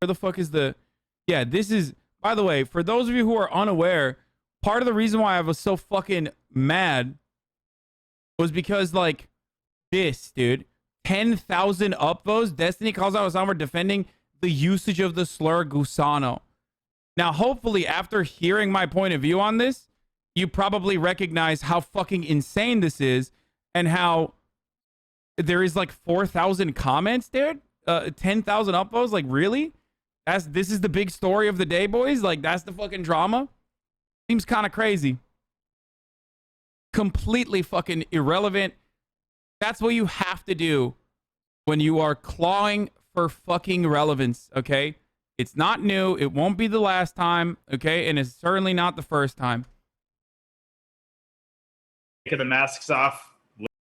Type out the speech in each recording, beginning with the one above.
Where the fuck is the... Yeah, this is... By the way, for those of you who are unaware, part of the reason why I was so fucking mad was because, like, this, dude. 10,000 upvotes. Destiny calls out Hasan for defending the usage of the slur gusano. Now, hopefully, after hearing my point of view on this, you probably recognize how fucking insane this is and how there is like 4,000 comments, dude. 10,000 upvotes. Like, really? This is the big story of the day, boys? Like, that's the fucking drama? Seems kind of crazy. Completely fucking irrelevant. That's what you have to do when you are clawing for fucking relevance, okay? It's not new. It won't be the last time, okay? And it's certainly not the first time. Take the masks off.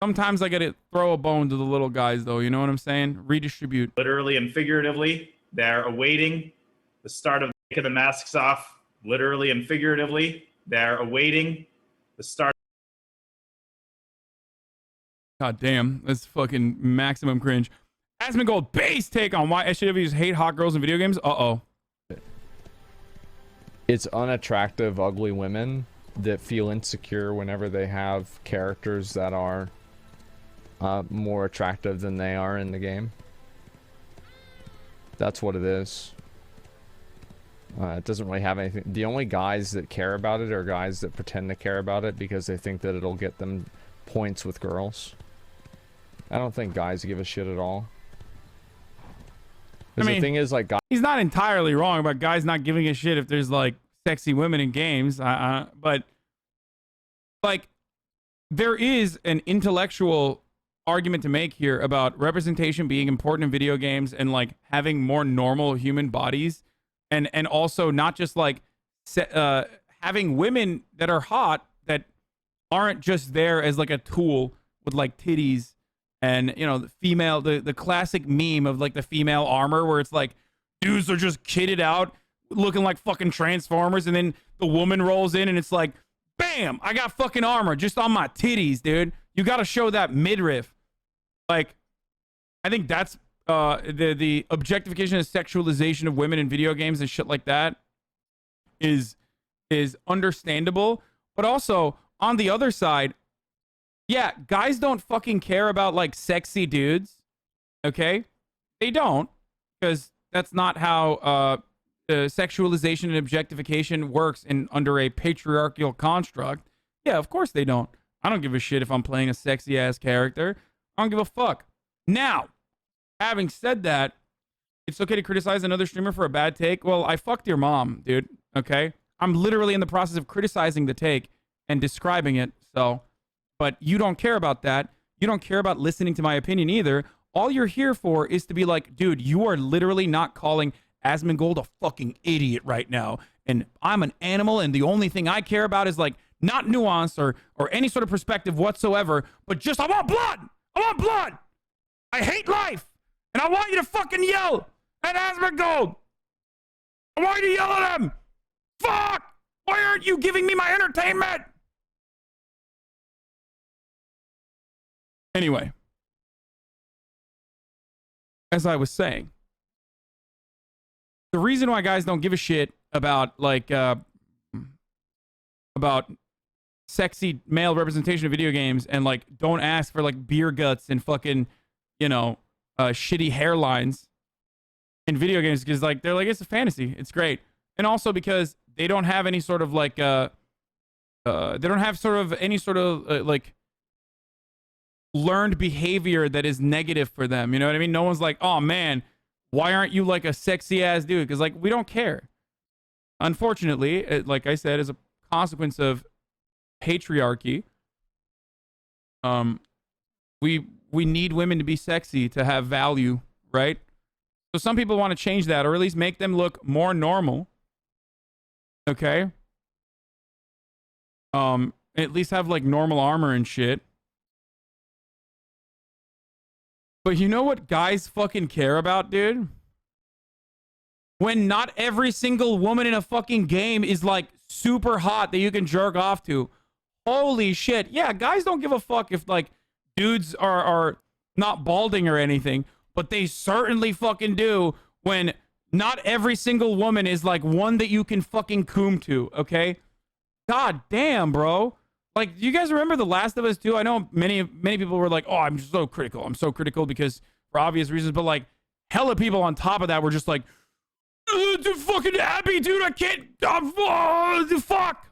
Sometimes I gotta throw a bone to the little guys, though. You know what I'm saying? Redistribute. Literally and figuratively. They're awaiting the start of taking the masks off. Literally and figuratively. They're awaiting the start. God damn. That's fucking maximum cringe. Asmongold base take on why SJWs hate hot girls in video games. Uh-oh. It's unattractive, ugly women that feel insecure whenever they have characters that are more attractive than they are in the game. That's what it is. It doesn't really have anything. The only guys that care about it are guys that pretend to care about it because they think that it'll get them points with girls. I don't think guys give a shit at all. I mean, the thing is, like, guys, he's not entirely wrong about guys not giving a shit if there's like sexy women in games. But like, there is an intellectual argument to make here about representation being important in video games and like having more normal human bodies, and also not just like having women that are hot that aren't just there as like a tool with like titties. And, you know, the female, the classic meme of like the female armor where it's like dudes are just kitted out looking like fucking Transformers. And then the woman rolls in and it's like, bam, I got fucking armor just on my titties, dude. You got to show that midriff. Like, I think that's the objectification and sexualization of women in video games and shit like that is understandable. But also on the other side, yeah, guys don't fucking care about like sexy dudes, okay? They don't, because that's not how sexualization and objectification works under a patriarchal construct. Yeah, of course they don't. I don't give a shit if I'm playing a sexy ass character. I don't give a fuck. Now, having said that, it's okay to criticize another streamer for a bad take. Well, I fucked your mom, dude, okay? I'm literally in the process of criticizing the take and describing it, so... But you don't care about that. You don't care about listening to my opinion either. All you're here for is to be like, dude, you are literally not calling Asmongold a fucking idiot right now. And I'm an animal, and the only thing I care about is like not nuance or any sort of perspective whatsoever, but just I want blood. I want blood. I hate life. And I want you to fucking yell at Asmongold. I want you to yell at him. Fuck! Why aren't you giving me my entertainment? Anyway, as I was saying, the reason why guys don't give a shit about like about sexy male representation of video games and like don't ask for like beer guts and fucking, you know, shitty hairlines in video games because like they're like, it's a fantasy, it's great, and also because they don't have any sort of like they don't have sort of any sort of like learned behavior that is negative for them. You know what I mean? No one's like, oh man, why aren't you like a sexy ass dude? Because like we don't care. Unfortunately, like I said, as a consequence of patriarchy, we need women to be sexy to have value, right? So some people want to change that, or at least make them look more normal. Okay. At least have like normal armor and shit. But you know what guys fucking care about, dude? When not every single woman in a fucking game is like super hot that you can jerk off to. Holy shit. Yeah, guys don't give a fuck if like dudes are not balding or anything, but they certainly fucking do when Not every single woman is like one that you can fucking coom to, okay? God damn, bro. Like, do you guys remember The Last of Us 2? I know many people were like, oh, I'm so critical. I'm so critical because for obvious reasons, but like hella people on top of that were just like, dude, fucking Abby, dude, I can't, fuck.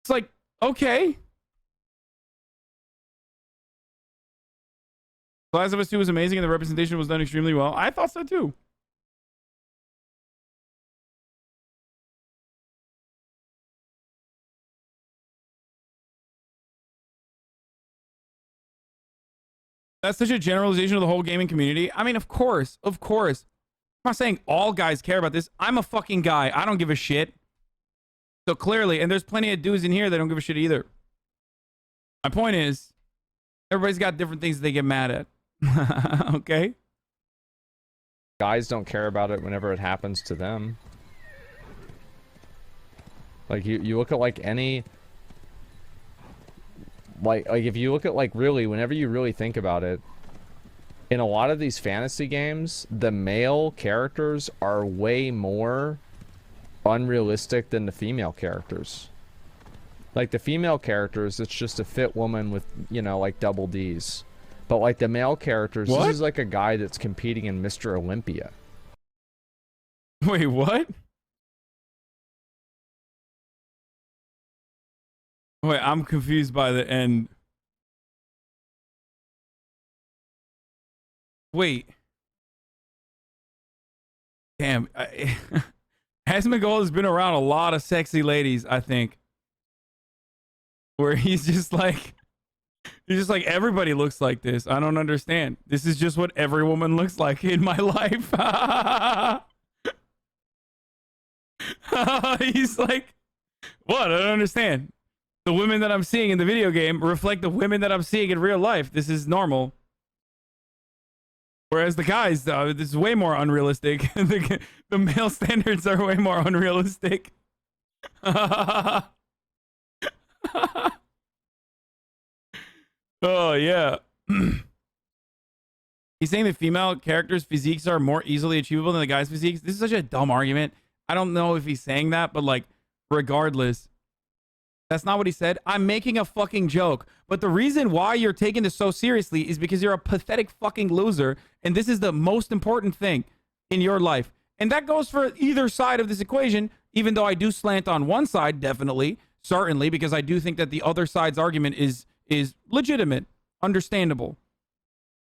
It's like, okay. The Last of Us 2 was amazing and the representation was done extremely well. I thought so too. That's such a generalization of the whole gaming community. I mean, of course. I'm not saying all guys care about this. I'm a fucking guy. I don't give a shit. So clearly, and there's plenty of dudes in here that don't give a shit either. My point is, everybody's got different things that they get mad at. Okay? Guys don't care about it whenever it happens to them. Like, you look at, like, any... Like, if you look at, like, really, whenever you really think about it, in a lot of these fantasy games, the male characters are way more unrealistic than the female characters. Like, the female characters, it's just a fit woman with, you know, like, double Ds. But, like, the male characters, what? This is like a guy that's competing in Mr. Olympia. Wait, what? Wait, I'm confused by the end. Wait. Damn. Hasmagol has been around a lot of sexy ladies, I think. Where he's just like, everybody looks like this. I don't understand. This is just what every woman looks like in my life. He's like, what? I don't understand. The women that I'm seeing in the video game reflect the women that I'm seeing in real life. This is normal. Whereas the guys, this is way more unrealistic. The male standards are way more unrealistic. Oh, yeah. He's saying the female characters' physiques are more easily achievable than the guys' physiques. This is such a dumb argument. I don't know if he's saying that, but like, regardless. That's not what he said. I'm making a fucking joke. But the reason why you're taking this so seriously is because you're a pathetic fucking loser. And this is the most important thing in your life. And that goes for either side of this equation, even though I do slant on one side, definitely, certainly, because I do think that the other side's argument is legitimate, understandable,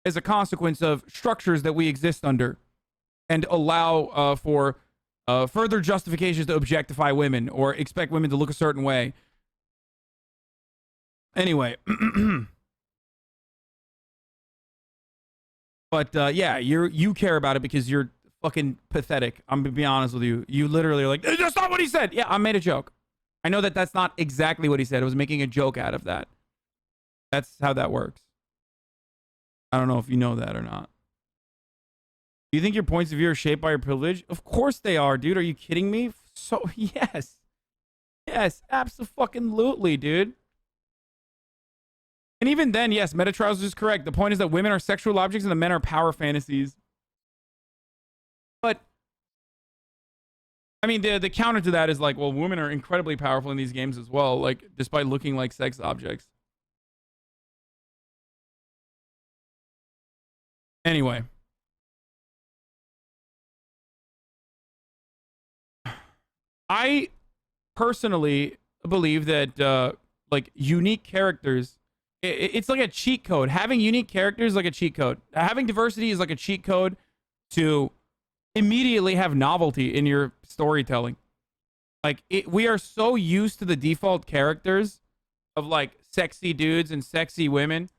as a consequence of structures that we exist under and allow for further justifications to objectify women or expect women to look a certain way. Anyway, but yeah, you care about it because you're fucking pathetic. I'm gonna be honest with you. You literally are like, that's not what he said. Yeah, I made a joke. I know that that's not exactly what he said. I was making a joke out of that. That's how that works. I don't know if you know that or not. Do you think your points of view are shaped by your privilege? Of course they are, dude. Are you kidding me? So yes, absolutely, dude. And even then, yes, Metatrousers is correct. The point is that women are sexual objects and the men are power fantasies. But, I mean, the counter to that is like, well, women are incredibly powerful in these games as well, like, despite looking like sex objects. Anyway. I personally believe that, like, unique characters... It's like a cheat code. Having unique characters is like a cheat code. Having diversity is like a cheat code to immediately have novelty in your storytelling. Like, we are so used to the default characters of like sexy dudes and sexy women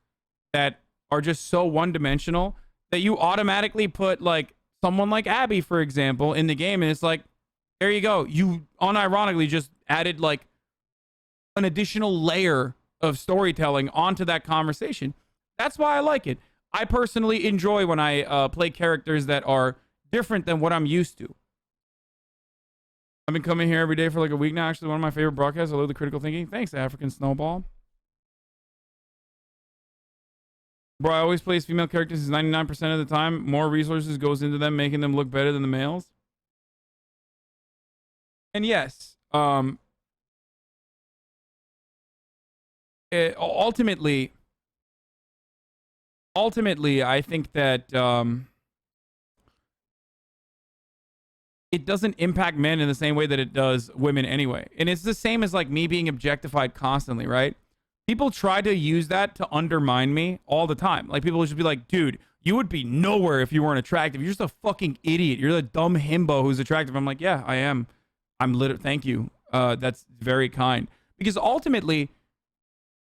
that are just so one-dimensional that you automatically put like someone like Abby, for example, in the game, and it's like, there you go. You unironically just added like an additional layer of storytelling onto that conversation. That's why I like it. I personally enjoy when I play characters that are different than what I'm used to. I've been coming here every day for like a week now. Actually, one of my favorite broadcasts. I love the critical thinking. Thanks, African Snowball. Bro, I always place female characters 99% of the time. More resources goes into them, making them look better than the males. And yes, ultimately, I think that it doesn't impact men in the same way that it does women anyway. And it's the same as like me being objectified constantly, right? People try to use that to undermine me all the time. Like people will just be like, dude, you would be nowhere if you weren't attractive. You're just a fucking idiot. You're the dumb himbo who's attractive. I'm like, yeah, I am. Thank you. That's very kind. Because ultimately,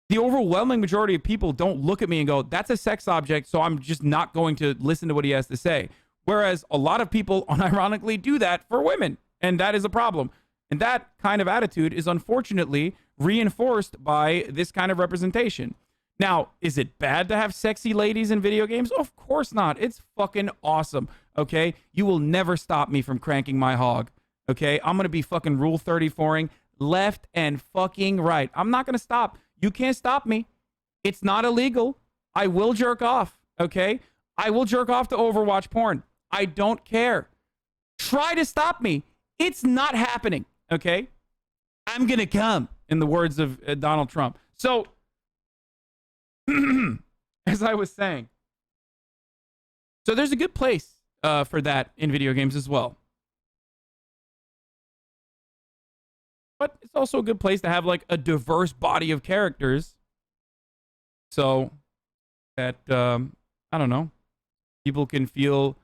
the overwhelming majority of people don't look at me and go, that's a sex object, so I'm just not going to listen to what he has to say. Whereas a lot of people unironically do that for women, and that is a problem. And that kind of attitude is unfortunately reinforced by this kind of representation. Now, is it bad to have sexy ladies in video games? Of course not. It's fucking awesome, okay? You will never stop me from cranking my hog, okay? I'm going to be fucking Rule 34ing left and fucking right. I'm not going to stop. You can't stop me. It's not illegal. I will jerk off, okay? I will jerk off to Overwatch porn. I don't care. Try to stop me. It's not happening, okay? I'm going to come, in the words of Donald Trump. So, as I was saying, so there's a good place for that in video games as well. But it's also a good place to have like a diverse body of characters. So that, I don't know, people can feel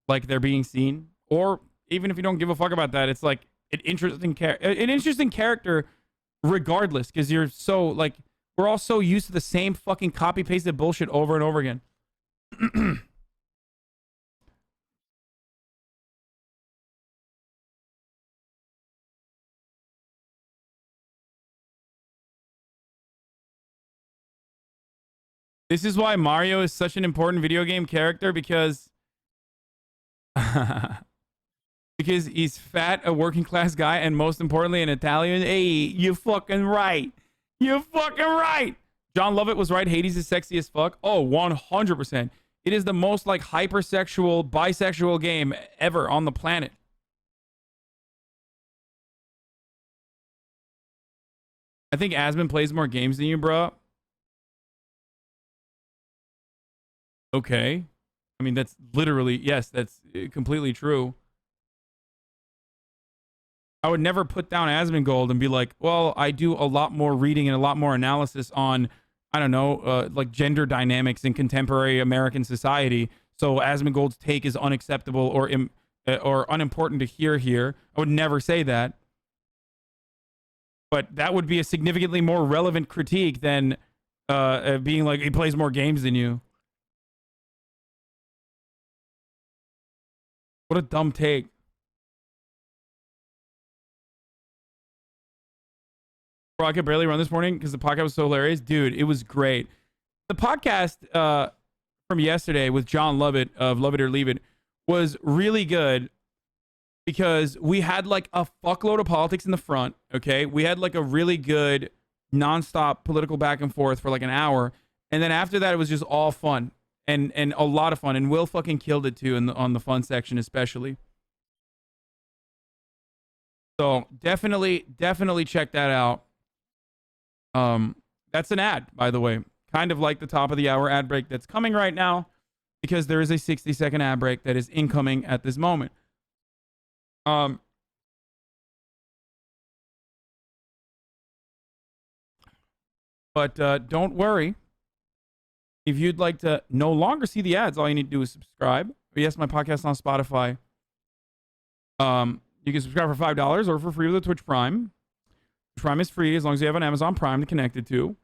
like they're being seen. Or even if you don't give a fuck about that, it's like an interesting character regardless. Because you're so, like, we're all so used to the same fucking copy-pasted bullshit over and over again. This is why Mario is such an important video game character, because because he's fat, a working class guy, and most importantly, an Italian. Hey, you fucking right. You fucking right. John Lovett was right. Hades is sexy as fuck. Oh, 100%. It is the most like hypersexual, bisexual game ever on the planet. I think Asmon plays more games than you, bro. Okay. I mean, that's literally, yes, that's completely true. I would never put down Asmongold and be like, well, I do a lot more reading and a lot more analysis on, I don't know, like gender dynamics in contemporary American society. So Asmongold's take is unacceptable or unimportant to hear here. I would never say that. But that would be a significantly more relevant critique than being like, he plays more games than you. What a dumb take. Bro, I could barely run this morning because the podcast was so hilarious. Dude, it was great. The podcast from yesterday with John Lovett of Love It or Leave It was really good because we had like a fuckload of politics in the front, okay? We had like a really good nonstop political back and forth for like an hour. And then after that, it was just all fun and a lot of fun. And Will fucking killed it too on the fun section especially. So definitely check that out. That's an ad, by the way, kind of like the top of the hour ad break that's coming right now, because there is a 60-second ad break that is incoming at this moment. But don't worry. If you'd like to no longer see the ads, all you need to do is subscribe. Yes, my podcast on Spotify. You can subscribe for $5 or for free with a Twitch Prime. Prime is free as long as you have an Amazon Prime to connect it to.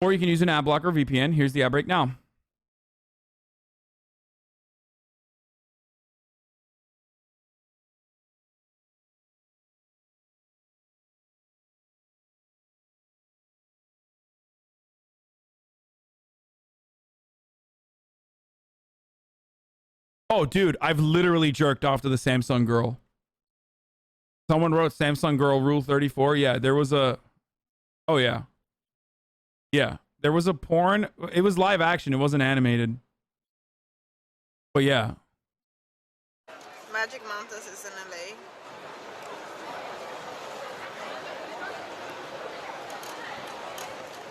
Or you can use an ad blocker or VPN. Here's the ad break now. Oh, dude, I've literally jerked off to the Samsung girl. Someone wrote Samsung girl rule 34. Yeah, there was a... Oh, yeah. Yeah. There was a porn. It was live action. It wasn't animated. But yeah. Magic Mountains is in LA.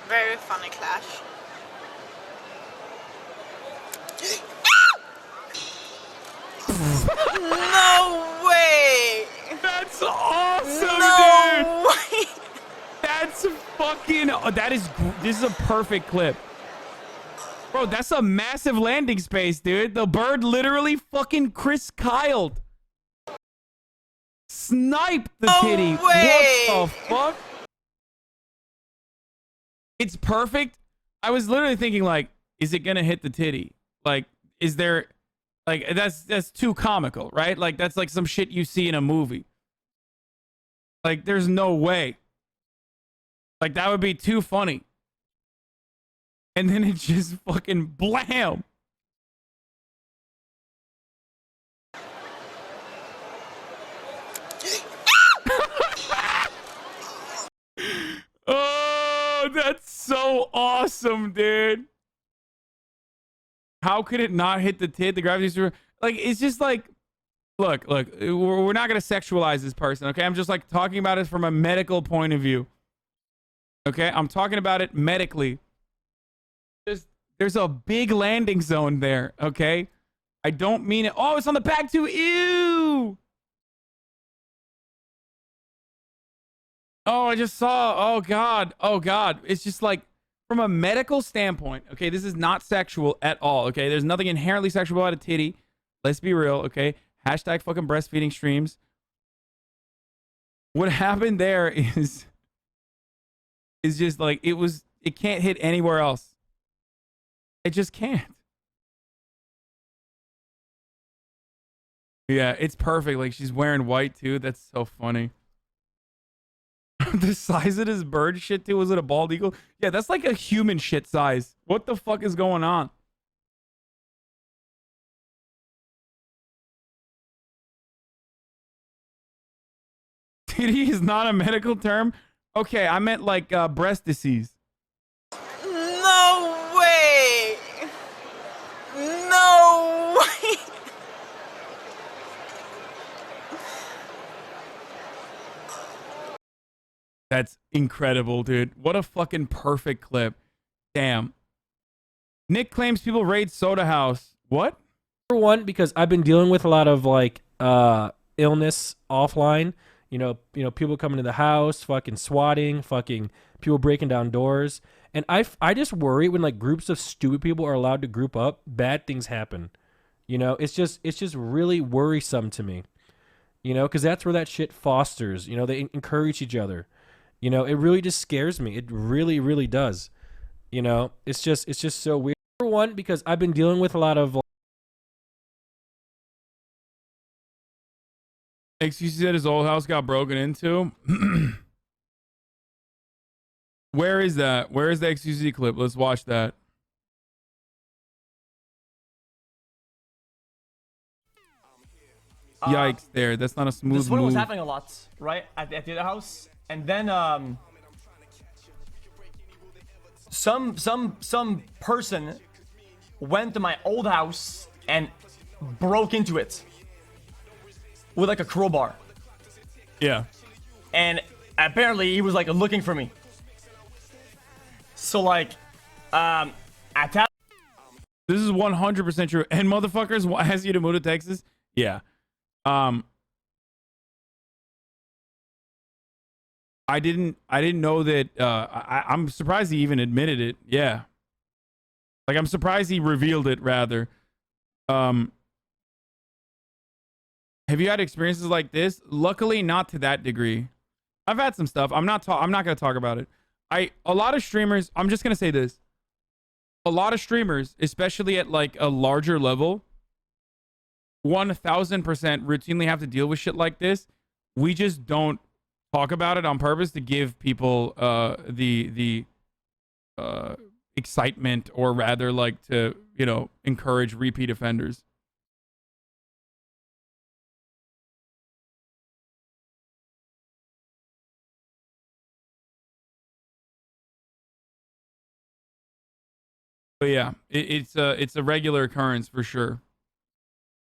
Very funny clash. No way! That's awesome, No dude. way! That's fucking. This is a perfect clip. Bro, that's a massive landing space, dude. The bird literally fucking Chris Kyled. Sniped the titty. way! What the fuck? It's perfect. I was literally thinking, like, is it gonna hit the titty? Like, is there, like, that's too comical, right? Like, that's like some shit you see in a movie. Like, there's no way. Like, that would be too funny. And then it just fucking blam. Oh, that's so awesome, dude. How could it not hit the tit? The gravity's like, it's just like, look, we're not going to sexualize this person, okay? I'm just like talking about it from a medical point of view. Okay? I'm talking about it medically. There's a big landing zone there, okay? I don't mean it. Oh, it's on the back too. Ew. Oh, I just saw. Oh, God. Oh, God. It's just like, from a medical standpoint, okay, this is not sexual at all, okay? There's nothing inherently sexual about a titty. Let's be real, okay? Hashtag fucking breastfeeding streams. What happened there is just like, it can't hit anywhere else. It just can't. Yeah, it's perfect. Like, she's wearing white too. That's so funny. The size of this bird shit too. Was it a bald eagle? Yeah, that's like a human shit size. What the fuck is going on? Titty is not a medical term. Okay, I meant like breast disease. No way! No way! That's incredible, dude. What a fucking perfect clip. Damn. Nick claims people raid Soda House. What? Number one, because I've been dealing with a lot of like illness offline. You know, people coming to the house, fucking swatting, fucking people breaking down doors. And I just worry when like groups of stupid people are allowed to group up, bad things happen. You know, it's just really worrisome to me. You know, because that's where that shit fosters. You know, they encourage each other. You know, it really just scares me. It really, really does. You know, it's just so weird. Number one, because I've been dealing with a lot of. Excuse that his old house got broken into. Where is that? Where is the XQC clip? Let's watch that. Yikes! There, that's not a smooth This one move. was happening a lot, right, at the other house, and then some person went to my old house and broke into it with like a crowbar, Yeah. and apparently he was like looking for me. So like, I tapped. This is 100% true. And motherfuckers ask you to move to Texas. Yeah. I didn't know that. I'm surprised he even admitted it. Yeah. Like, I'm surprised he revealed it rather. Have you had experiences like this? Luckily, not to that degree. I've had some stuff. I'm not going to talk about it. A lot of streamers, I'm just going to say this. A lot of streamers, especially at like a larger level, 1000% routinely have to deal with shit like this. We just don't talk about it on purpose to give people the excitement, or rather like to, you know, encourage repeat offenders. But yeah, it's a regular occurrence for sure.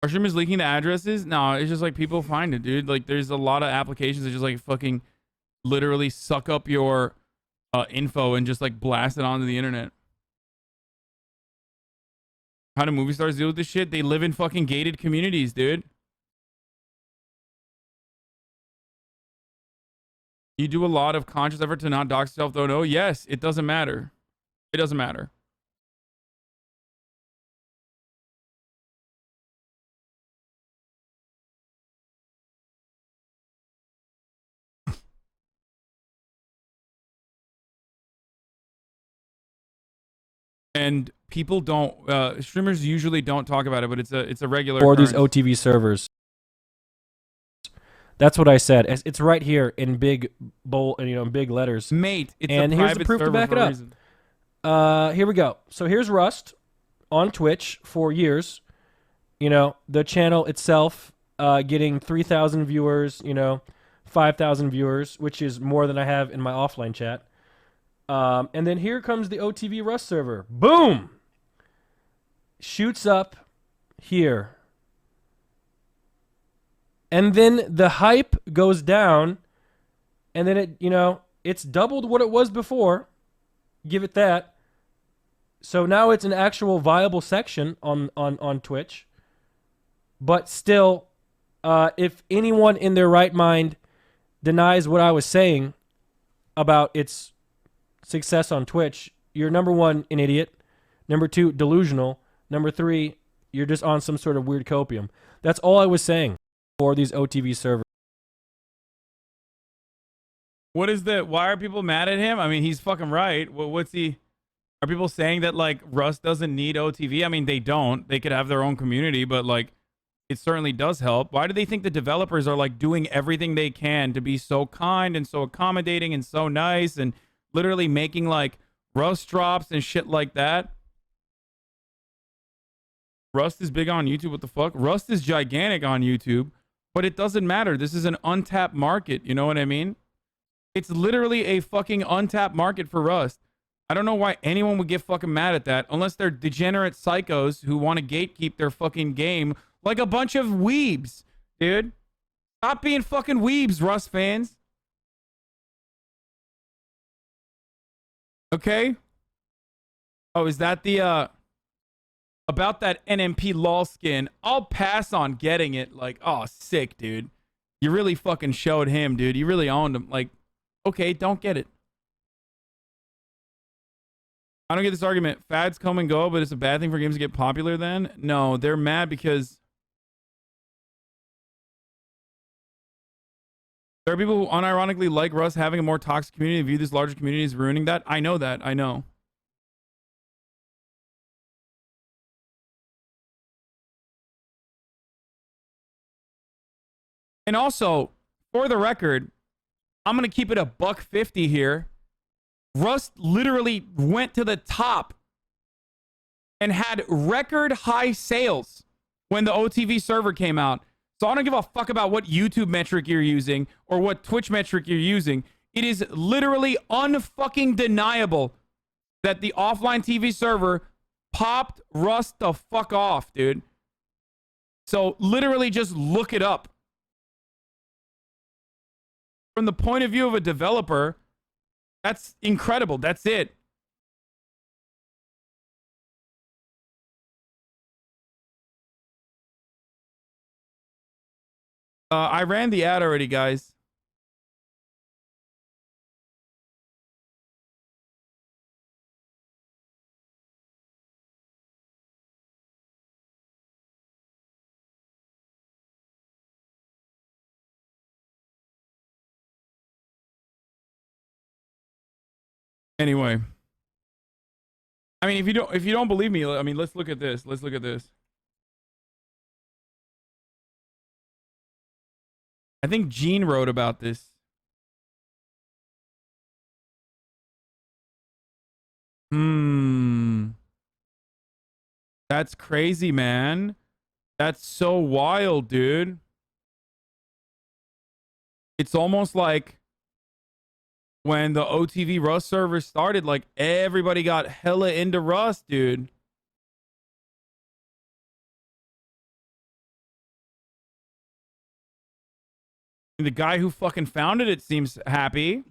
Are streamers leaking the addresses? No, it's just like people find it, dude. Like there's a lot of applications that just like fucking literally suck up your info and just like blast it onto the internet. How do movie stars deal with this shit? They live in fucking gated communities, dude. You do a lot of conscious effort to not dox yourself, though. No, yes, it doesn't matter. It doesn't matter. And people don't, streamers usually don't talk about it, but it's a regular Or these occurrence. OTV servers. That's what I said. It's right here in big bold, in big letters. Mate, it's and a here's private the proof to server back for it a up. reason. Here we go. So here's Rust on Twitch for years. The channel itself getting 3,000 viewers, 5,000 viewers, which is more than I have in my offline chat. And then here comes the OTV Rust server. Boom! Shoots up here. And then the hype goes down, and then it's doubled what it was before. Give it that. So now it's an actual viable section on Twitch. But still, if anyone in their right mind denies what I was saying about its success on Twitch, you're number one, an idiot. Number two, delusional. Number three, you're just on some sort of weird copium. That's all I was saying for these OTV servers. What is the? Why are people mad at him? I mean, he's fucking right. What's he? Are people saying that like Rust doesn't need OTV? I mean, they don't. They could have their own community, but like, it certainly does help. Why do they think the developers are like doing everything they can to be so kind and so accommodating and so nice and literally making like Rust drops and shit like that? Rust is big on YouTube. What the fuck? Rust is gigantic on YouTube, but it doesn't matter. This is an untapped market. You know what I mean? It's literally a fucking untapped market for Rust. I don't know why anyone would get fucking mad at that unless they're degenerate psychos who want to gatekeep their fucking game like a bunch of weebs, dude. Stop being fucking weebs, Rust fans. Okay? Oh, is that the, about that NMP lol skin? I'll pass on getting it. Like, oh, sick, dude. You really fucking showed him, dude. You really owned him. Like, okay, don't get it. I don't get this argument. Fads come and go, but it's a bad thing for games to get popular then? No, they're mad because there are people who unironically like Rust having a more toxic community and view this larger community as ruining that. I know that. I know. And also, for the record, I'm going to keep it a $150 here. Rust literally went to the top and had record high sales when the OTV server came out. So I don't give a fuck about what YouTube metric you're using or what Twitch metric you're using. It is literally unfucking deniable that the offline TV server popped Rust the fuck off, dude. So literally just look it up. From the point of view of a developer, that's incredible. That's it. I ran the ad already, guys. Anyway, I mean, if you don't believe me, I mean, let's look at this. Let's look at this. I think Gene wrote about this. That's crazy, man. That's so wild, dude. It's almost like when the OTV Rust server started, like everybody got hella into Rust, dude. The guy who fucking founded it seems happy.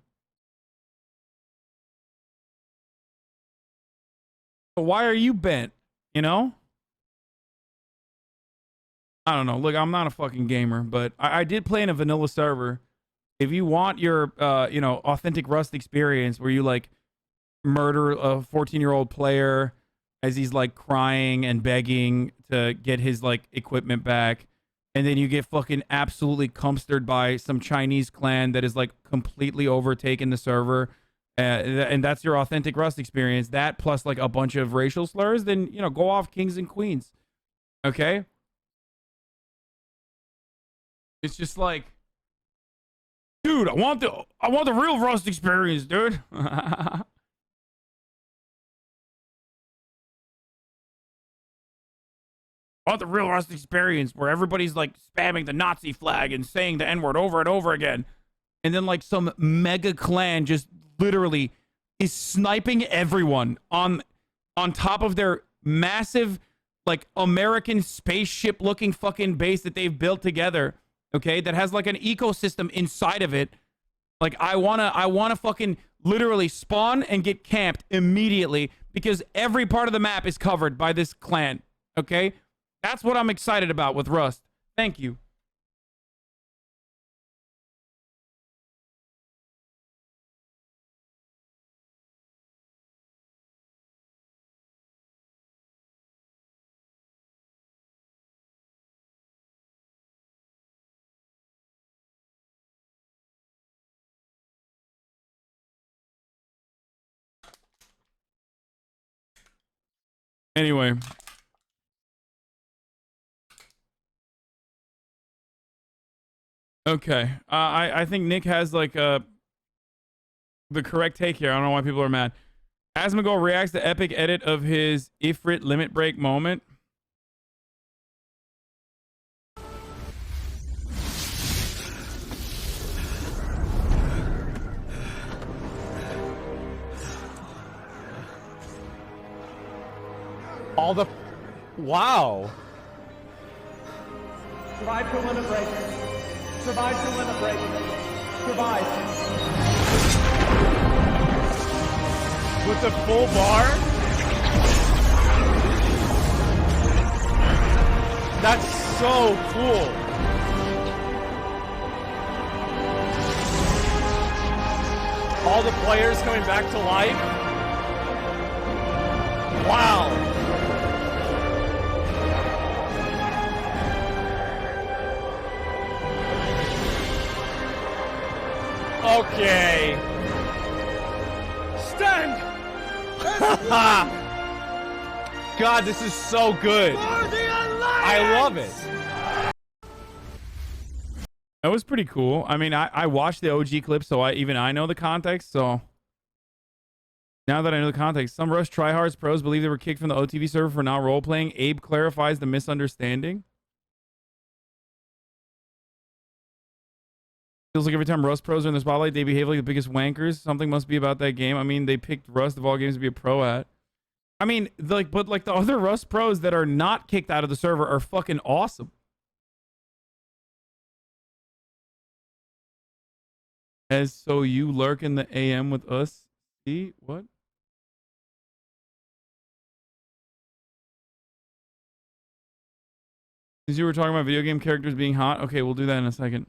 So why are you bent? You know? I don't know. Look, I'm not a fucking gamer, but I did play in a vanilla server. If you want your, you know, authentic Rust experience where you like murder a 14-year-old player as he's like crying and begging to get his like equipment back, and then you get fucking absolutely cumstered by some Chinese clan that is like completely overtaken the server, and that's your authentic Rust experience, that plus like a bunch of racial slurs, then, you know, go off kings and queens. Okay? It's just like, dude, I want the real Rust experience, dude. I want the real Rust experience where everybody's like spamming the Nazi flag and saying the N-word over and over again. And then like some mega clan just literally is sniping everyone on top of their massive like American spaceship looking fucking base that they've built together. Okay, that has like an ecosystem inside of it. Like I wanna fucking literally spawn and get camped immediately because every part of the map is covered by this clan. Okay? That's what I'm excited about with Rust. Thank you. Anyway. Okay. I think Nick has like the correct take here. I don't know why people are mad. Asmongold reacts to epic edit of his Ifrit limit break moment. All the... Wow. Survive to limit break. Survive to limit break. Survive. With the full bar? That's so cool. All the players coming back to life? Wow. Okay. Stand! God, this is so good. I love it. That was pretty cool. I mean, I watched the OG clip, so I know the context. So now that I know the context, some Rust tryhards pros believe they were kicked from the OTV server for not role playing. Abe clarifies the misunderstanding. Feels like every time Rust pros are in the spotlight, they behave like the biggest wankers. Something must be about that game. I mean, they picked Rust of all games to be a pro at. I mean, like, but like the other Rust pros that are not kicked out of the server are fucking awesome. As so you lurk in the AM with us. See what? Since you were talking about video game characters being hot, okay, we'll do that in a second.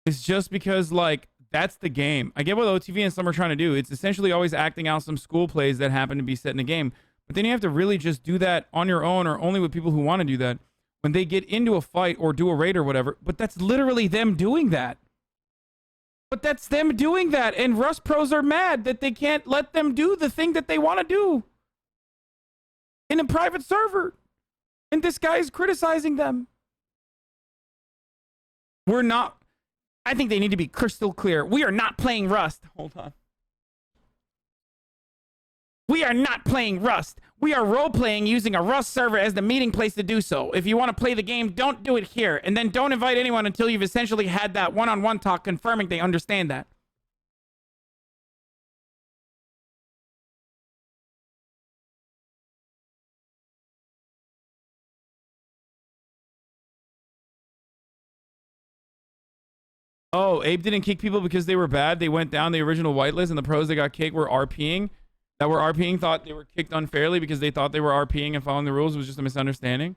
It's just because, like, that's the game. I get what OTV and some are trying to do. It's essentially always acting out some school plays that happen to be set in a game. But then you have to really just do that on your own or only with people who want to do that when they get into a fight or do a raid or whatever. But that's literally them doing that. But that's them doing that. And Rust pros are mad that they can't let them do the thing that they want to do in a private server. And this guy is criticizing them. We're not... I think they need to be crystal clear. We are not playing Rust. Hold on. We are not playing Rust. We are role-playing using a Rust server as the meeting place to do so. If you want to play the game, don't do it here. And then don't invite anyone until you've essentially had that one-on-one talk confirming they understand that. Oh, Abe didn't kick people because they were bad. They went down the original whitelist, and the pros that got kicked were RPing. That were RPing thought they were kicked unfairly because they thought they were RPing and following the rules was just a misunderstanding.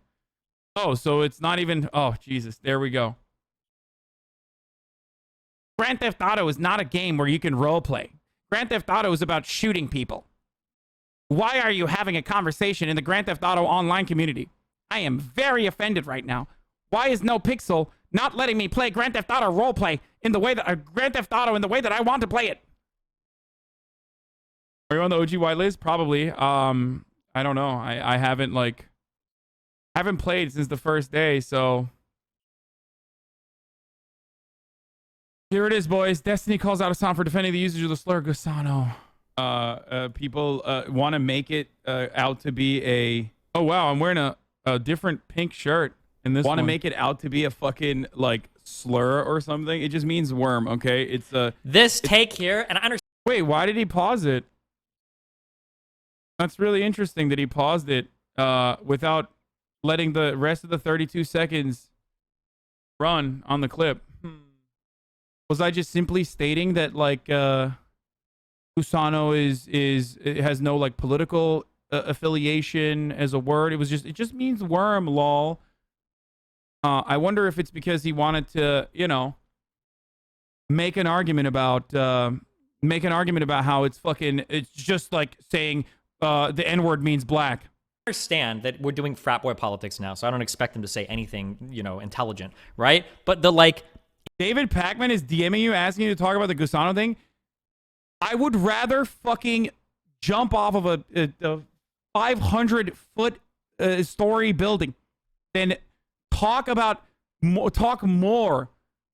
Oh, so it's not even... Oh, Jesus. There we go. Grand Theft Auto is not a game where you can roleplay. Grand Theft Auto is about shooting people. Why are you having a conversation in the Grand Theft Auto online community? I am very offended right now. Why is NoPixel not letting me play Grand Theft Auto roleplay in the way that Grand Theft Auto in the way that I want to play it? Are you on the OG whitelist? Probably. I don't know. I haven't haven't played since the first day, so here it is, boys. Destiny calls out Hasan for defending the usage of the slur Gusano. People want to make it out to be a... Oh wow, I'm wearing a different pink shirt. And this want to make it out to be a fucking like slur or something. It just means worm, okay? It's this take here, and I understand. Wait, why did he pause it? That's really interesting that he paused it without letting the rest of the 32 seconds run on the clip. Was I just simply stating that like Gusano it has no like political affiliation as a word? It just means worm, lol. I wonder if it's because he wanted to, you know, make an argument about how it's just like saying the N-word means black. I understand that we're doing frat boy politics now, so I don't expect them to say anything, you know, intelligent, right? But the like... David Pacman is DMing you, asking you to talk about the Gusano thing. I would rather fucking jump off of a 500-foot story building than talk more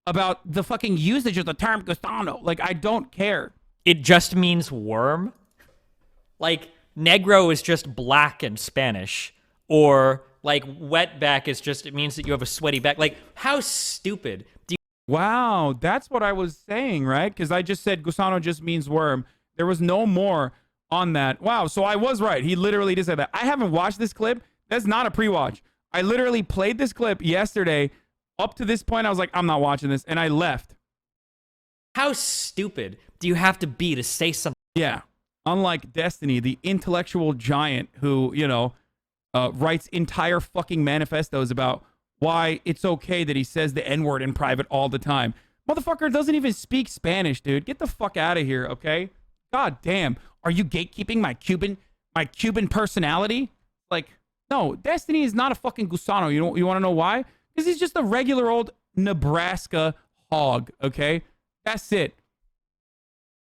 about the fucking usage of the term Gusano. Like, I don't care. It just means worm. Like, negro is just black in Spanish. Or, like, wetback is just, it means that you have a sweaty back. Like, how stupid do you... Wow, that's what I was saying, right? Because I just said Gusano just means worm. There was no more on that. Wow, so I was right. He literally did say that. I haven't watched this clip. That's not a pre-watch. I literally played this clip yesterday. Up to this point, I was like, I'm not watching this. And I left. How stupid do you have to be to say something? Yeah. Unlike Destiny, the intellectual giant who, you know, writes entire fucking manifestos about why it's okay that he says the N-word in private all the time. Motherfucker doesn't even speak Spanish, dude. Get the fuck out of here, okay? God damn. Are you gatekeeping my Cuban personality? Like... No, Destiny is not a fucking Gusano. You want to know why? Because he's just a regular old Nebraska hog, okay? That's it.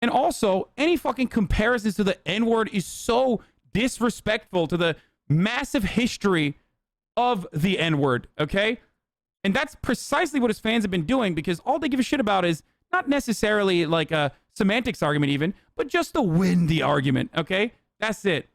And also, any fucking comparisons to the N-word is so disrespectful to the massive history of the N-word, okay? And that's precisely what his fans have been doing, because all they give a shit about is not necessarily like a semantics argument even, but just to win the argument, okay? That's it.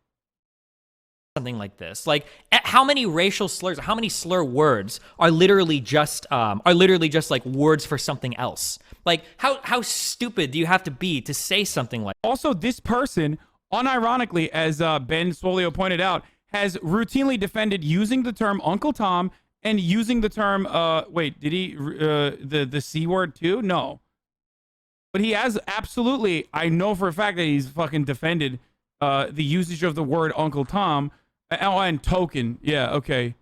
Something like this, like how many racial slurs, how many slur words are literally just like words for something else? Like how stupid do you have to be to say something like? Also, this person, unironically, as Ben Swolio pointed out, has routinely defended using the term Uncle Tom and using the term wait, did he the C word too? No, but he has absolutely. I know for a fact that he's fucking defended the usage of the word Uncle Tom. Oh, and token. Yeah, okay.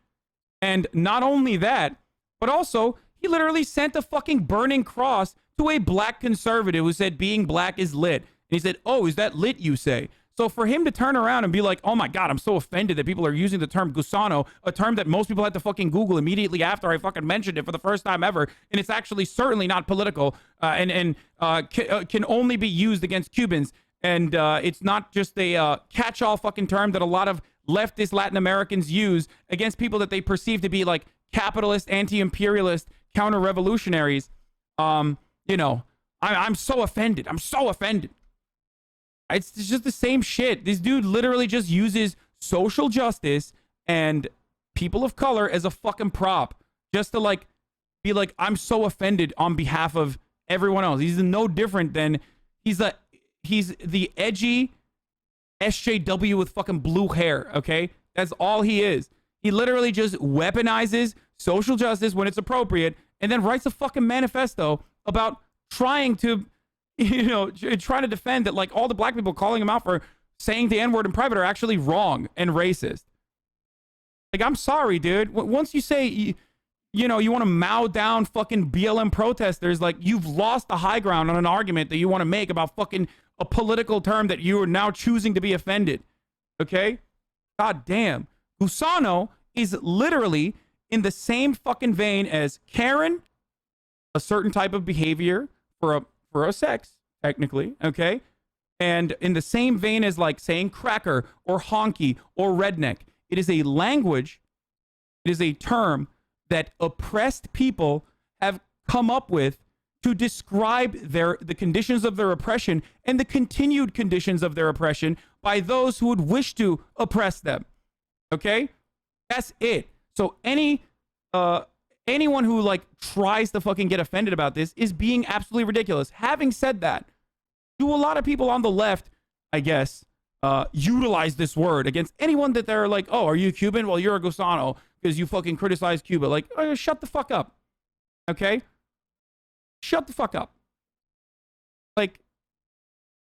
And not only that, but also, he literally sent a fucking burning cross to a black conservative who said being black is lit. And he said, oh, is that lit, you say? So for him to turn around and be like, oh my God, I'm so offended that people are using the term Gusano, a term that most people had to fucking Google immediately after I fucking mentioned it for the first time ever. And it's actually certainly not political and can only be used against Cubans. And it's not just a catch-all fucking term that a lot of leftist Latin Americans use against people that they perceive to be like capitalist, anti-imperialist, counter-revolutionaries. You know, I'm so offended. I'm so offended. It's just the same shit. This dude literally just uses social justice and people of color as a fucking prop just to like be like, I'm so offended on behalf of everyone else. He's no different than he's the edgy SJW with fucking blue hair, okay? That's all he is. He literally just weaponizes social justice when it's appropriate and then writes a fucking manifesto about trying to, trying to defend that like all the black people calling him out for saying the N-word in private are actually wrong and racist. Like, I'm sorry, dude. Once you say, you want to mow down fucking BLM protesters, like, you've lost the high ground on an argument that you want to make about fucking a political term that you are now choosing to be offended. Okay? God damn. Gusano is literally in the same fucking vein as Karen, a certain type of behavior for a sex, technically, okay? And in the same vein as like saying cracker or honky or redneck. It is a language, it is a term that oppressed people have come up with to describe the conditions of their oppression and the continued conditions of their oppression by those who would wish to oppress them. Okay? That's it. So anyone who like tries to fucking get offended about this is being absolutely ridiculous. Having said that, do a lot of people on the left, I guess, utilize this word against anyone that they're like, oh, are you Cuban? Well, you're a Gusano because you fucking criticize Cuba. Like, shut the fuck up. Okay? Shut the fuck up. Like,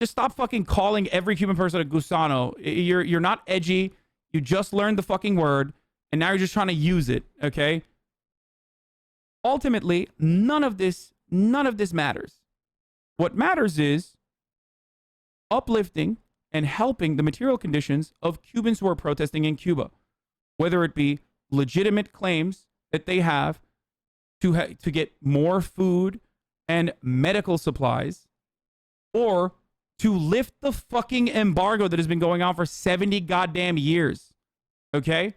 just stop fucking calling every Cuban person a Gusano. You're not edgy. You just learned the fucking word, and now you're just trying to use it, okay? Ultimately, none of this matters. What matters is uplifting and helping the material conditions of Cubans who are protesting in Cuba, whether it be legitimate claims that they have to get more food and medical supplies, or to lift the fucking embargo that has been going on for 70 goddamn years. Okay?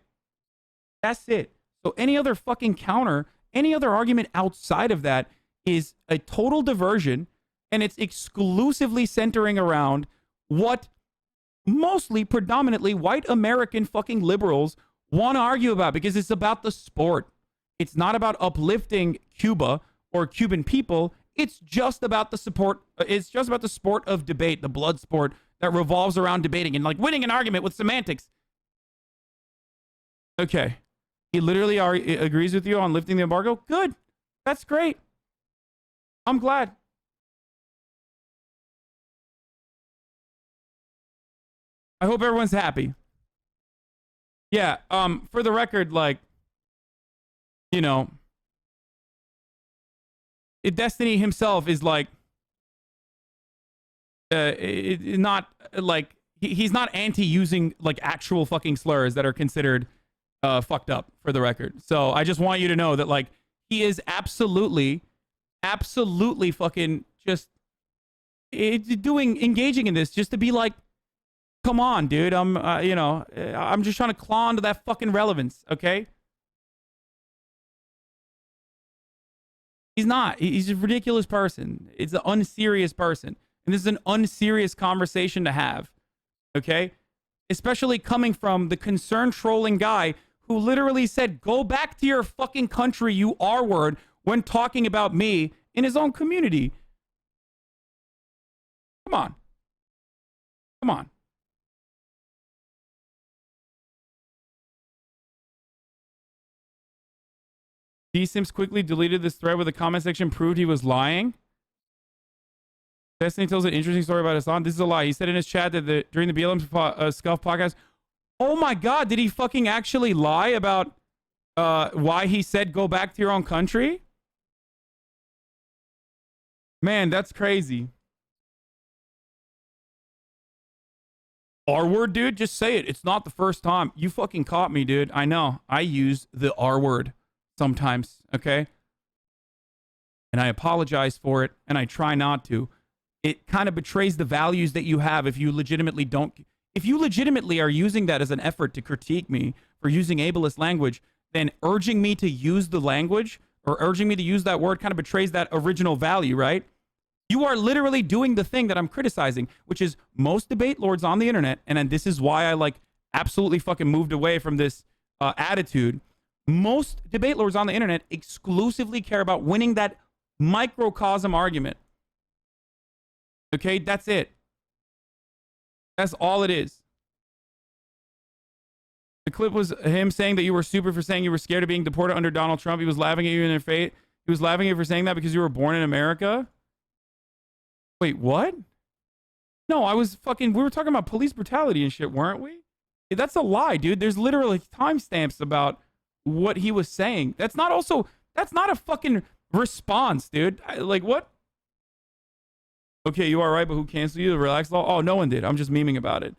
That's it. So any other fucking counter, any other argument outside of that is a total diversion, and it's exclusively centering around what mostly predominantly white American fucking liberals want to argue about, because it's about the sport. It's not about uplifting Cuba or Cuban people. It's just about the support. It's just about the sport of debate, the blood sport that revolves around debating and like winning an argument with semantics. Okay. He literally agrees with you on lifting the embargo. Good. That's great. I'm glad. I hope everyone's happy. Yeah, for the record, like, Destiny himself is like, not like, he's not anti-using like actual fucking slurs that are considered fucked up, for the record. So I just want you to know that like he is absolutely fucking just engaging in this just to be like, come on, dude. I'm just trying to claw into that fucking relevance, okay? He's not. He's a ridiculous person. It's an unserious person. And this is an unserious conversation to have, okay? Especially coming from the concerned trolling guy who literally said, go back to your fucking country, you R-word, when talking about me in his own community. Come on. Come on. D-Sims quickly deleted this thread where the comment section proved he was lying. Destiny tells an interesting story about Hassan. This is a lie. He said in his chat that during the BLM Scuff podcast, oh my God, did he fucking actually lie about why he said go back to your own country? Man, that's crazy. R-word, dude? Just say it. It's not the first time. You fucking caught me, dude. I know. I use the R-word sometimes, okay? And I apologize for it, and I try not to. It kind of betrays the values that you have if you legitimately are using that as an effort to critique me for using ableist language, then urging me to use the language or urging me to use that word kind of betrays that original value, right? You are literally doing the thing that I'm criticizing, which is most debate lords on the internet, and this is why I like absolutely fucking moved away from this attitude. Most debate lords on the internet exclusively care about winning that microcosm argument. Okay, that's it. That's all it is. The clip was him saying that you were stupid for saying you were scared of being deported under Donald Trump. He was laughing at you in their face. He was laughing at you for saying that because you were born in America. Wait, what? No, we were talking about police brutality and shit, weren't we? That's a lie, dude. There's literally timestamps about what he was saying. That's not a fucking response, dude. Like, what? Okay, you are right, but who canceled you? The relax law? Oh, no one did. I'm just memeing about it.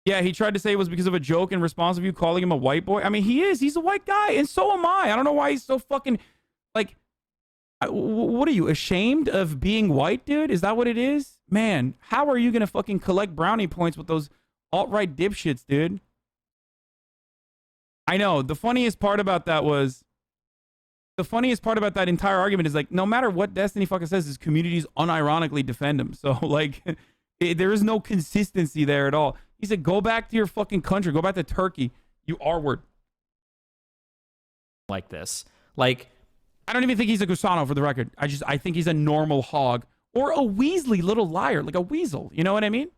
Yeah, he tried to say it was because of a joke in response of you calling him a white boy. I mean, he is. He's a white guy, and so am I. I don't know why he's so fucking, like, what are you, ashamed of being white, dude? Is that what it is? Man, how are you going to fucking collect brownie points with those alt-right dipshits, dude? I know. The funniest part about that entire argument is, like, no matter what Destiny fucking says, his communities unironically defend him. So, like, there is no consistency there at all. He said, go back to your fucking country. Go back to Turkey. You R-word. Like this. Like, I don't even think he's a Gusano, for the record. I think he's a normal hog. Or a Weasley little liar. Like a weasel. You know what I mean?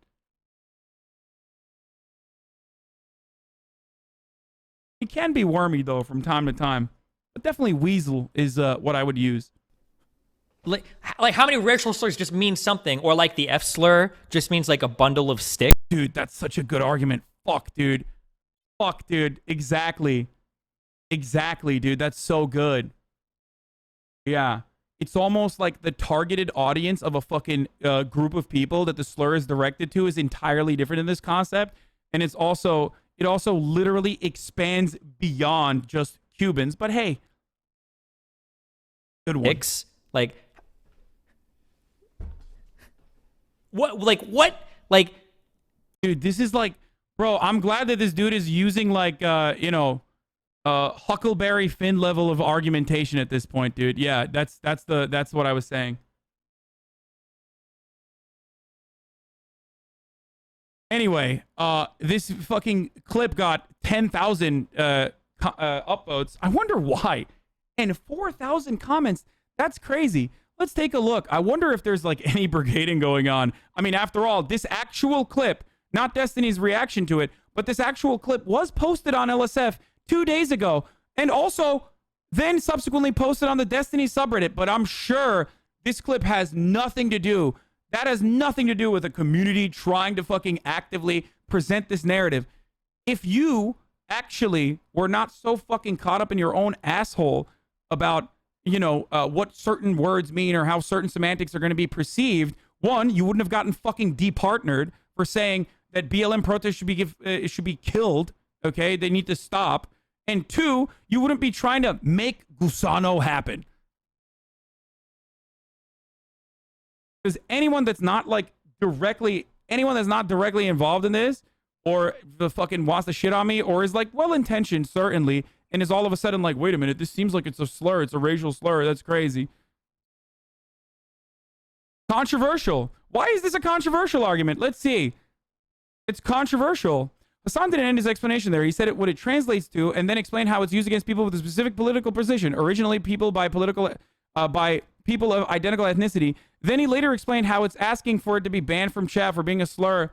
He can be wormy, though, from time to time. But definitely weasel is what I would use. like how many racial slurs just mean something? Or like the F slur just means like a bundle of sticks? Dude, that's such a good argument. Fuck, dude. Fuck, dude. Exactly. Exactly, dude. That's so good. Yeah. It's almost like the targeted audience of a fucking group of people that the slur is directed to is entirely different in this concept. And it also literally expands beyond just Cubans. But hey, good one. Like, what? Dude, this is like, bro, I'm glad that this dude is using like, Huckleberry Finn level of argumentation at this point, dude. Yeah, that's what I was saying. Anyway, this fucking clip got 10,000 upvotes. I wonder why. And 4,000 comments. That's crazy. Let's take a look. I wonder if there's like any brigading going on. I mean, after all, this actual clip, not Destiny's reaction to it, but this actual clip was posted on LSF 2 days ago, and also then subsequently posted on the Destiny subreddit. But I'm sure this clip has nothing to do. That has nothing to do with a community trying to fucking actively present this narrative. If you actually were not so fucking caught up in your own asshole about, what certain words mean or how certain semantics are going to be perceived, one, you wouldn't have gotten fucking departnered for saying that BLM protests should be killed. Okay, they need to stop. And two, you wouldn't be trying to make Gusano happen. Because anyone that's not directly involved in this, or the fucking wants to shit on me, or is like well-intentioned, certainly, and is all of a sudden like, wait a minute, this seems like it's a slur, it's a racial slur, that's crazy. Controversial. Why is this a controversial argument? Let's see. It's controversial. Hasan didn't end his explanation there. He said what it translates to, and then explained how it's used against people with a specific political position. Originally, people by people of identical ethnicity. Then he later explained how it's asking for it to be banned from chat for being a slur,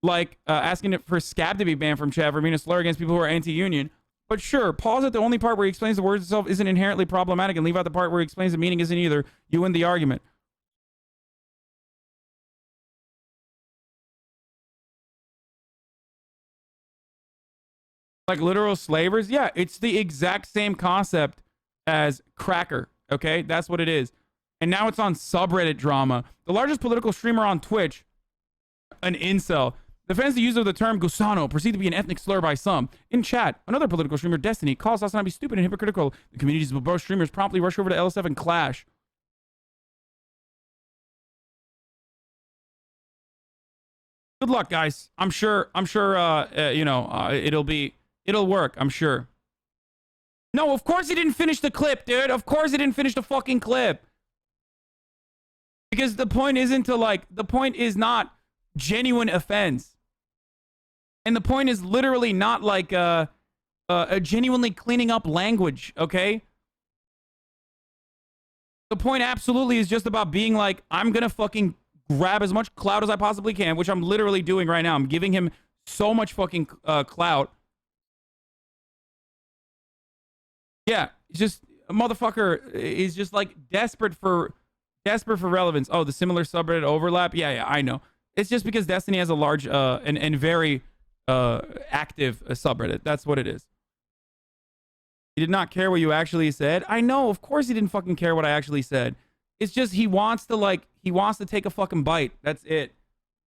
like asking it for scab to be banned from chat for being a slur against people who are anti-union. But sure, pause at the only part where he explains the words itself isn't inherently problematic, and leave out the part where he explains the meaning isn't either. You win the argument. Like literal slavers? Yeah, it's the exact same concept as cracker. Okay, that's what it is. And now it's on subreddit drama. The largest political streamer on Twitch, an incel, defends the use of the term Gusano, perceived to be an ethnic slur by some. In chat, another political streamer, Destiny, calls Hasanabi stupid and hypocritical. The communities of both streamers promptly rush over to LSF and clash. Good luck, guys. I'm sure, it'll work, I'm sure. No, of course he didn't finish the clip, dude. Of course he didn't finish the fucking clip. Because the point isn't the point is not genuine offense. And the point is literally not like a genuinely cleaning up language, okay? The point absolutely is just about being like, I'm gonna fucking grab as much clout as I possibly can, which I'm literally doing right now. I'm giving him so much fucking clout. Yeah, he's just a motherfucker is just like desperate for relevance. Oh, the similar subreddit overlap. Yeah, I know. It's just because Destiny has a large and very active subreddit. That's what it is. He did not care what you actually said. I know, of course he didn't fucking care what I actually said. It's just he wants to take a fucking bite. That's it.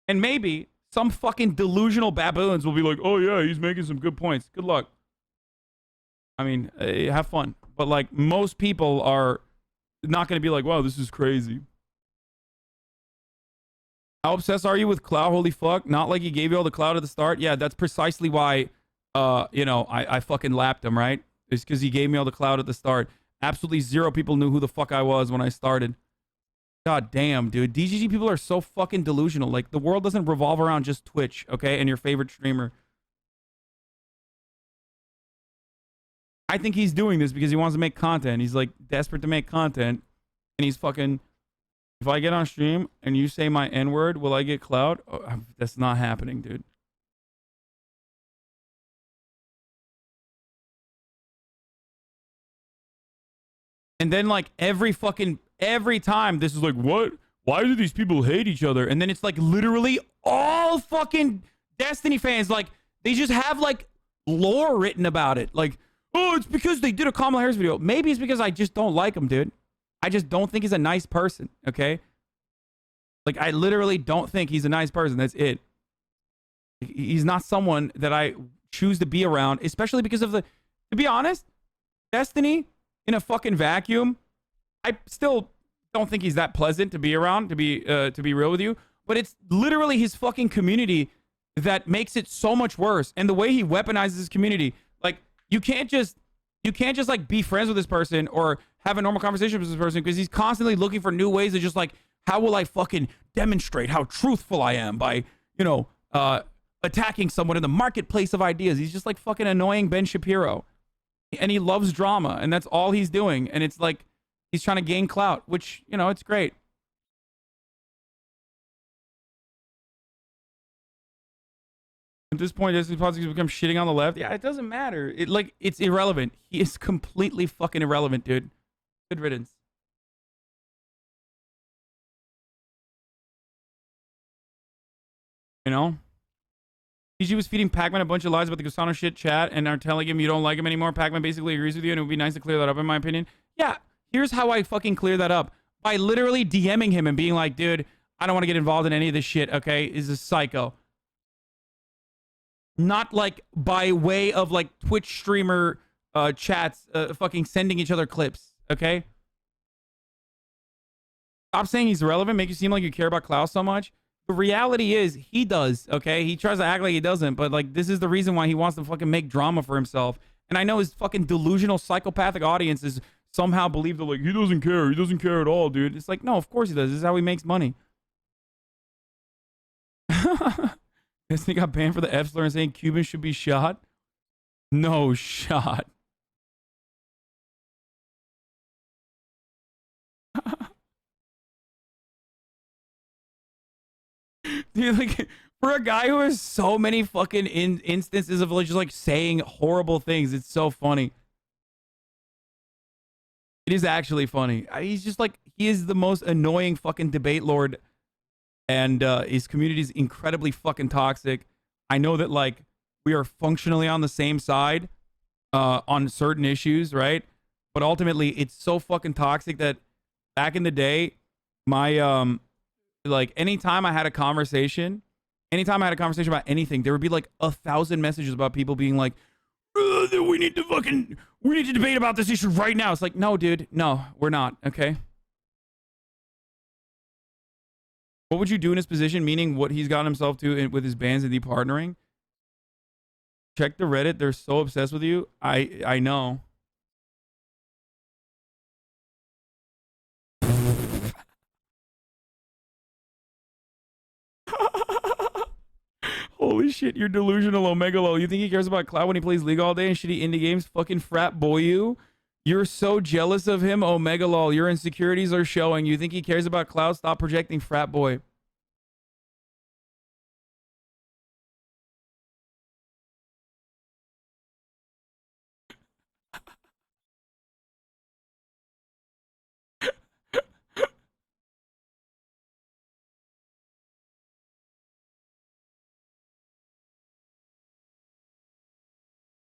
And maybe some fucking delusional baboons will be like, oh yeah, he's making some good points. Good luck. I mean, have fun. But like most people are not going to be like, wow, this is crazy. How obsessed are you with clout? Holy fuck. Not like he gave you all the clout at the start. Yeah, that's precisely why, I fucking lapped him, right? It's because he gave me all the clout at the start. Absolutely zero people knew who the fuck I was when I started. God damn, dude. DGG people are so fucking delusional. Like, the world doesn't revolve around just Twitch, okay? And your favorite streamer. I think he's doing this because he wants to make content. He's, like, desperate to make content. And he's fucking... If I get on stream and you say my N-word, will I get clout? Oh, that's not happening, dude. And then, like, every time, this is like, what? Why do these people hate each other? And then it's, like, literally all fucking Destiny fans, like, they just have, like, lore written about it. Like, oh, it's because they did a Kamala Harris video. Maybe it's because I just don't like him, dude. I just don't think he's a nice person, okay? Like, I literally don't think he's a nice person. That's it. He's not someone that I choose to be around, especially because of the... To be honest, Destiny... in a fucking vacuum, I still don't think he's that pleasant to be around, to be real with you. But it's literally his fucking community that makes it so much worse. And the way he weaponizes his community, like, you can't just like be friends with this person or have a normal conversation with this person because he's constantly looking for new ways to just like, how will I fucking demonstrate how truthful I am by, attacking someone in the marketplace of ideas. He's just like fucking annoying Ben Shapiro. And he loves drama, and that's all he's doing. And it's like, he's trying to gain clout, which, it's great. At this point, Destiny politics become shitting on the left. Yeah, it doesn't matter. It's irrelevant. He is completely fucking irrelevant, dude. Good riddance. PG was feeding Pac-Man a bunch of lies about the Gusano shit chat and are telling him you don't like him anymore. Pac-Man basically agrees with you, and it would be nice to clear that up, in my opinion. Yeah, here's how I fucking clear that up. By literally DMing him and being like, dude, I don't want to get involved in any of this shit, okay? Is a psycho. Not like by way of like Twitch streamer chats fucking sending each other clips, okay? Stop saying he's irrelevant, make you seem like you care about Klaus so much. The reality is he does, okay? He tries to act like he doesn't, but like this is the reason why he wants to fucking make drama for himself. And I know his fucking delusional psychopathic audiences somehow believe that like he doesn't care at all, dude. It's like, no, of course he does. This is how he makes money. This thing got banned for the F slur and saying Cubans should be shot. No shot. Dude, like, for a guy who has so many fucking instances of like, just like saying horrible things, it's so funny. It is actually funny. He's just like, he is the most annoying fucking debate lord, and his community is incredibly fucking toxic. I know that like we are functionally on the same side on certain issues, right? But ultimately, it's so fucking toxic that back in the day, my like anytime I had a conversation about anything, there would be like 1,000 messages about people being like, we need to debate about this issue right now. It's like, no, dude, no, we're not. Okay. What would you do in his position? Meaning what he's gotten himself to with his bans and departnering. Check the Reddit. They're so obsessed with you. I know. Holy shit, you're delusional, Omegalo. You think he cares about Cloud when he plays League all day and shitty indie games? Fucking frat boy, you. You're so jealous of him, Omegalol. Your insecurities are showing. You think he cares about Cloud? Stop projecting, frat boy.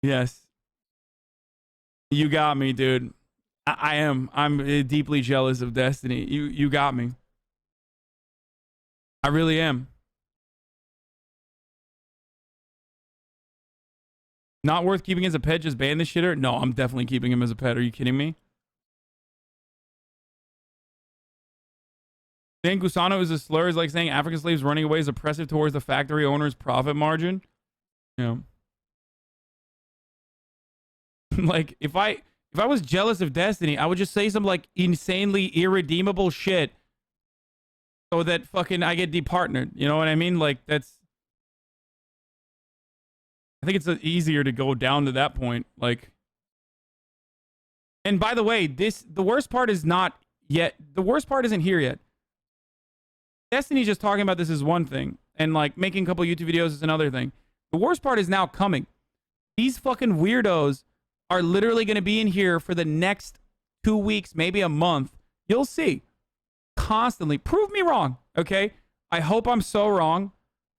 Yes. You got me, dude. I am. I'm deeply jealous of Destiny. You got me. I really am. Not worth keeping as a pet, just ban the shitter? No, I'm definitely keeping him as a pet. Are you kidding me? Saying Gusano is a slur is like saying African slaves running away is oppressive towards the factory owner's profit margin. Yeah. Like, if I was jealous of Destiny, I would just say some like insanely irredeemable shit so that fucking I get departnered. You know what I mean? Like, that's, I think it's easier to go down to that point. Like, and by the way, the worst part is not yet. The worst part isn't here yet. Destiny just talking about this is one thing, and like making a couple YouTube videos is another thing. The worst part is now coming. These fucking weirdos are literally going to be in here for the next 2 weeks, maybe a month. You'll see. Constantly. Prove me wrong, okay? I hope I'm so wrong.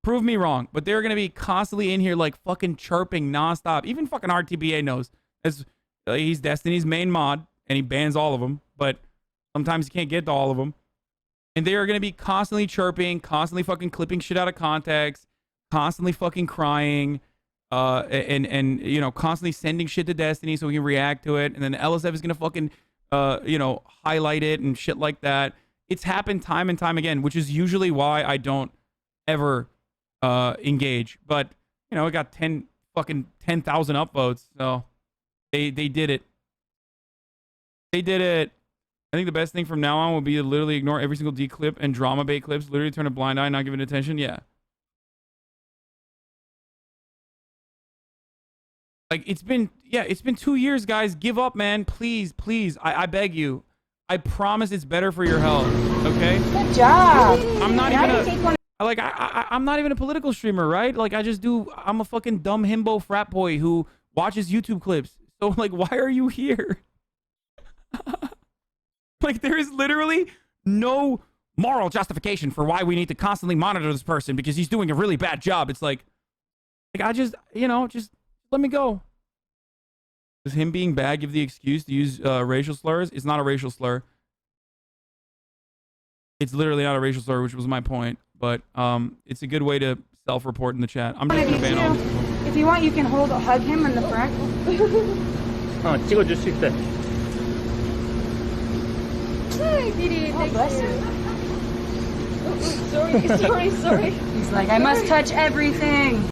Prove me wrong. But they're going to be constantly in here like fucking chirping nonstop. Even fucking RTBA knows. As he's Destiny's main mod, and he bans all of them. But sometimes you can't get to all of them. And they are going to be constantly chirping, constantly fucking clipping shit out of context, constantly fucking crying. And you know, constantly sending shit to Destiny so we can react to it, and then the LSF is gonna fucking you know, highlight it and shit like that. It's happened time and time again, which is usually why I don't ever engage. But you know, it got 10,000 upvotes, so they did it. They did it. I think the best thing from now on will be to literally ignore every single D clip and drama bait clips, literally turn a blind eye, not give it attention. Yeah. Like, it's been 2 years, guys. Give up, man. Please, please. I beg you. I promise it's better for your health. Okay? Good job. I'm not I'm not even a political streamer, right? Like, I'm a fucking dumb himbo frat boy who watches YouTube clips. So, like, why are you here? Like, there is literally no moral justification for why we need to constantly monitor this person because he's doing a really bad job. It's like I just, you know, just let me go. Does him being bad give the excuse to use racial slurs? It's not a racial slur. It's literally not a racial slur, which was my point. But it's a good way to self-report in the chat. I'm just gonna ban all these people. If you want, you can hug him in the front. 찍어줄 수 있대. Oh, bless you. Sorry. He's like, I must touch everything.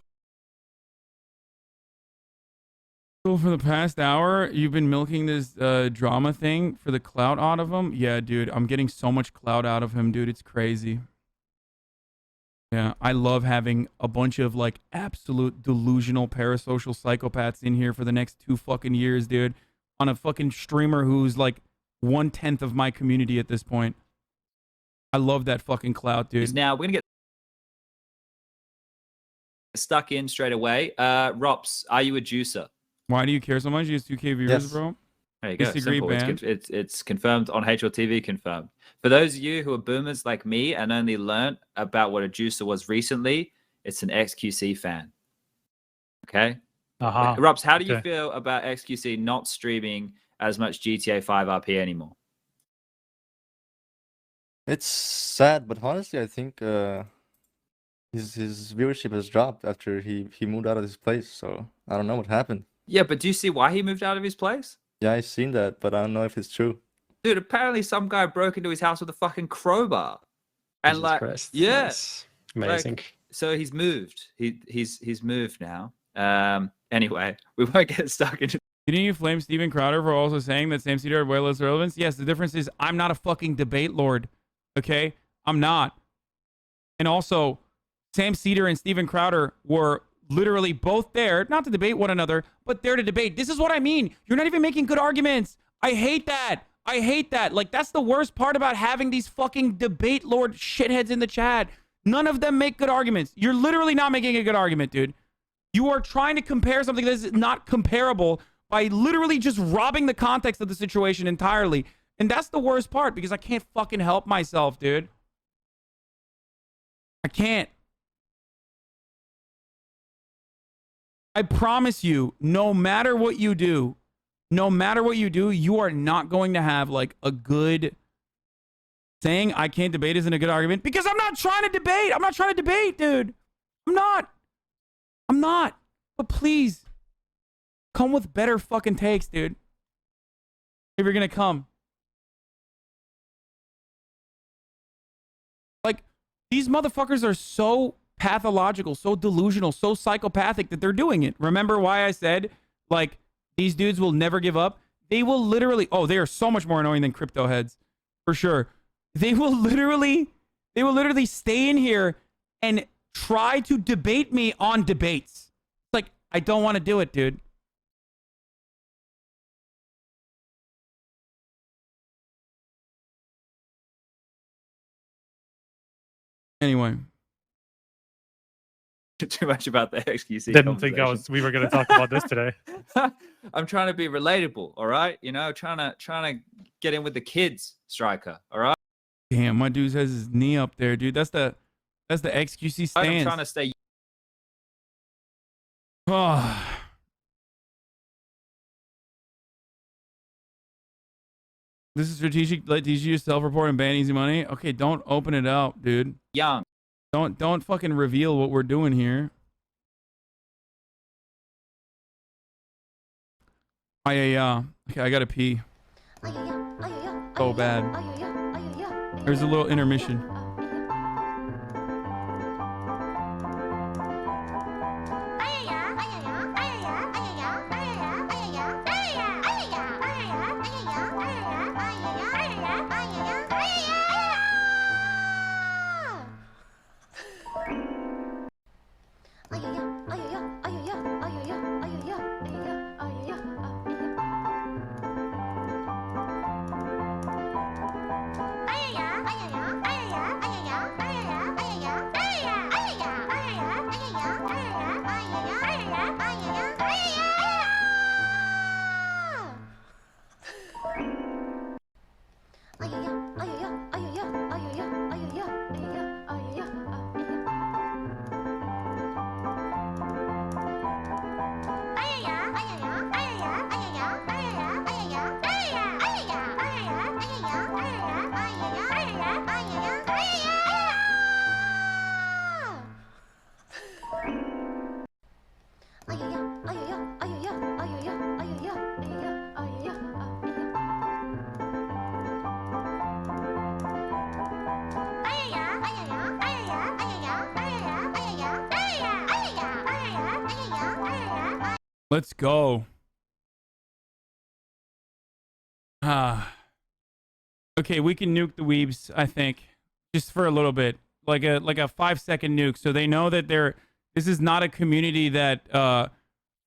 For the past hour, you've been milking this drama thing for the clout out of him? Yeah, dude. I'm getting so much clout out of him, dude. It's crazy. Yeah, I love having a bunch of, like, absolute delusional parasocial psychopaths in here for the next 2 fucking years, dude. On a fucking streamer who's, like, 1/10 of my community at this point. I love that fucking clout, dude. Now, we're going to get stuck in straight away. Rops, are you a juicer? Why do you care so much? He has 2K viewers, Yes. bro. There you go. Disagree, Simple. man. It's confirmed on HLTV. Confirmed. For those of you who are boomers like me and only learnt about what a juicer was recently, it's an XQC fan. Okay. Robs, how do you feel about XQC not streaming as much GTA 5 RP anymore? It's sad, but honestly, I think his viewership has dropped after he moved out of his place. So I don't know what happened. Yeah, but do you see why he moved out of his place? Yeah, I've seen that, but I don't know if it's true. Dude, apparently some guy broke into his house with a fucking crowbar. And like, yeah. Nice. Amazing. Like, so he's moved. He's moved now. Anyway, we won't get stuck into. Didn't you flame Steven Crowder for also saying that Sam Cedar had way less relevance? Yes, the difference is I'm not a fucking debate lord. Okay? I'm not. And also, Sam Cedar and Steven Crowder were literally both there, not to debate one another, but there to debate. This is what I mean. You're not even making good arguments. I hate that. I hate that. Like, that's the worst part about having these fucking debate lord shitheads in the chat. None of them make good arguments. You're literally not making a good argument, dude. You are trying to compare something that is not comparable by literally just robbing the context of the situation entirely. And that's the worst part, because I can't fucking help myself, dude. I can't. I promise you, no matter what you do, you are not going to have like a good saying I can't debate isn't a good argument, because I'm not trying to debate. I'm not trying to debate, dude. I'm not. But please, come with better fucking takes, dude. If you're gonna come. Like, these motherfuckers are so pathological, so delusional, so psychopathic that they're doing it. Remember why I said, like, these dudes will never give up? They will literally, oh, they are so much more annoying than crypto heads, for sure. They will literally stay in here and try to debate me on debates. It's like, I don't want to do it, dude. Anyway. Too much about the XQC. Didn't think we were going to talk about this today. I'm trying to be relatable, all right? You know, trying to get in with the kids, Striker, all right? Damn, my dude has his knee up there, dude. That's the XQC stance. I'm trying to stay. Oh. This is strategic. Let DG self-report and ban easy money. Okay, don't open it out, dude. Young. Don't fucking reveal what we're doing here. Okay, I gotta pee. So bad. There's a little intermission. Let's go. Okay, we can nuke the weebs, I think, just for a little bit, like a 5-second nuke, so they know that this is not a community that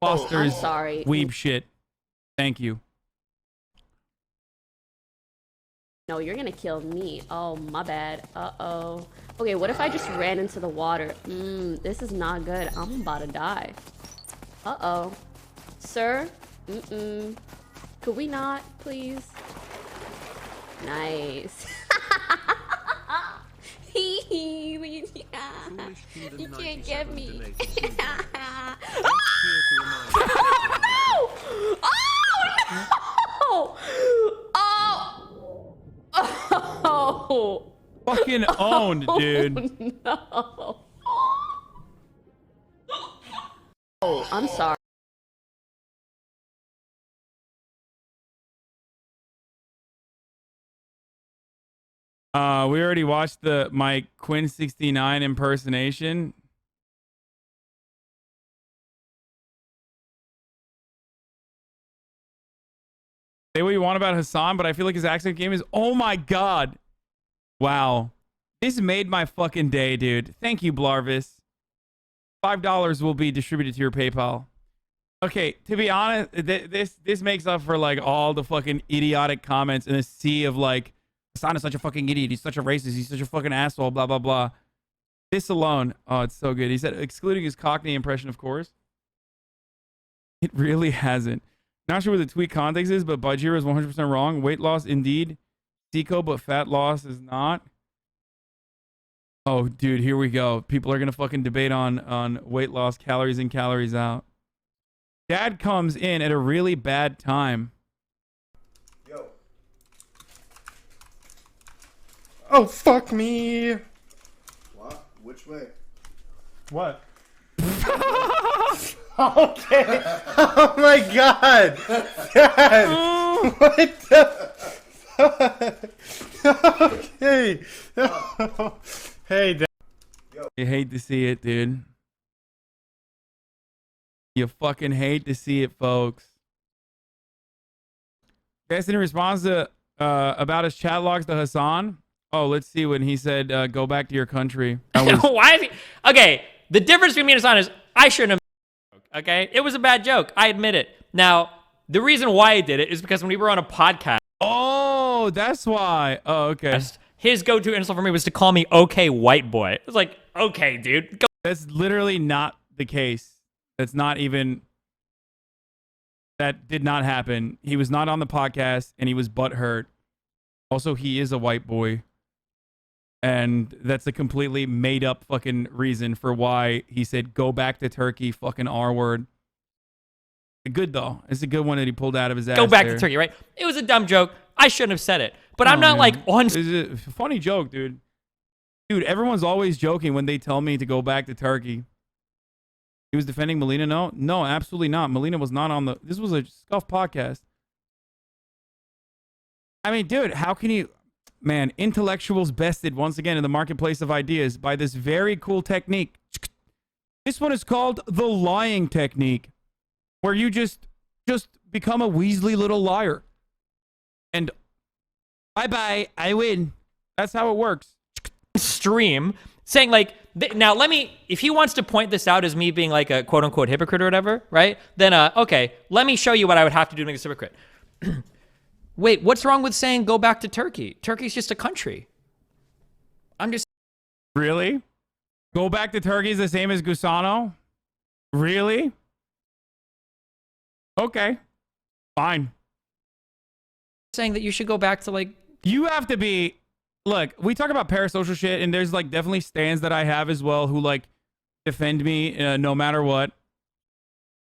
fosters weeb shit. Thank you. No, you're gonna kill me. Oh, my bad. Uh-oh. Okay, what if I just ran into the water? This is not good. I'm about to die. Uh-oh. Sir? Could we not, please? Nice. You can't get me. Oh! Fucking owned, dude. No. Oh, I'm sorry. We already watched my Quinn 69 impersonation. Say what you want about Hasan, but I feel like his accent game is, oh my god. Wow. This made my fucking day, dude. Thank you, Blarvis. $5 will be distributed to your PayPal. Okay, to be honest, this makes up for like all the fucking idiotic comments in a sea of like, Hasan is such a fucking idiot. He's such a racist. He's such a fucking asshole. Blah blah blah. This alone, oh, it's so good. He said, excluding his Cockney impression, of course. It really hasn't. Not sure what the tweet context is, but Bajira is 100% wrong. Weight loss, indeed. Seco, but fat loss is not. Oh, dude, here we go. People are gonna fucking debate on weight loss, calories in, calories out. Dad comes in at a really bad time. Yo. Oh, fuck me. What? Which way? What? Okay. Oh my god. Dad. What the fuck? Okay. Hey, Dad. You hate to see it, dude. You fucking hate to see it, folks. Destiny responds to about his chat logs to Hasan. Oh, let's see when he said, "Go back to your country." Why is he? Okay, the difference between me and Hasan is I shouldn't have. Okay, it was a bad joke. I admit it. Now, the reason why I did it is because when we were on a podcast. Oh, that's why. Oh, okay. His go-to insult for me was to call me "okay, white boy." It was like, okay, dude. Go. That's literally not the case. That's not even. That did not happen. He was not on the podcast, and he was butthurt. Also, he is a white boy. And that's a completely made up fucking reason for why he said, go back to Turkey, fucking R word. Good, though. It's a good one that he pulled out of his ass. Go back there. to Turkey, right? It was a dumb joke. I shouldn't have said it. But I'm not like on. It's a funny joke, dude. Dude, everyone's always joking when they tell me to go back to Turkey. He was defending Melina? No, absolutely not. Melina was not on the... This was a scuff podcast. I mean, dude, how can you... Man, intellectuals bested once again in the marketplace of ideas by this very cool technique. This one is called the lying technique, where you just become a Weasley little liar. And bye-bye, I win. That's how it works. Stream saying like, now let me, if he wants to point this out as me being like a quote unquote hypocrite or whatever, right? Then, okay, let me show you what I would have to do to make a hypocrite. Wait, what's wrong with saying go back to Turkey? Turkey's just a country. I'm just... Really? Go back to Turkey is the same as Gusano? Really? Okay. Fine. Saying that you should go back to like... You have to be... Look, we talk about parasocial shit, and there's like definitely stands that I have as well who like defend me no matter what.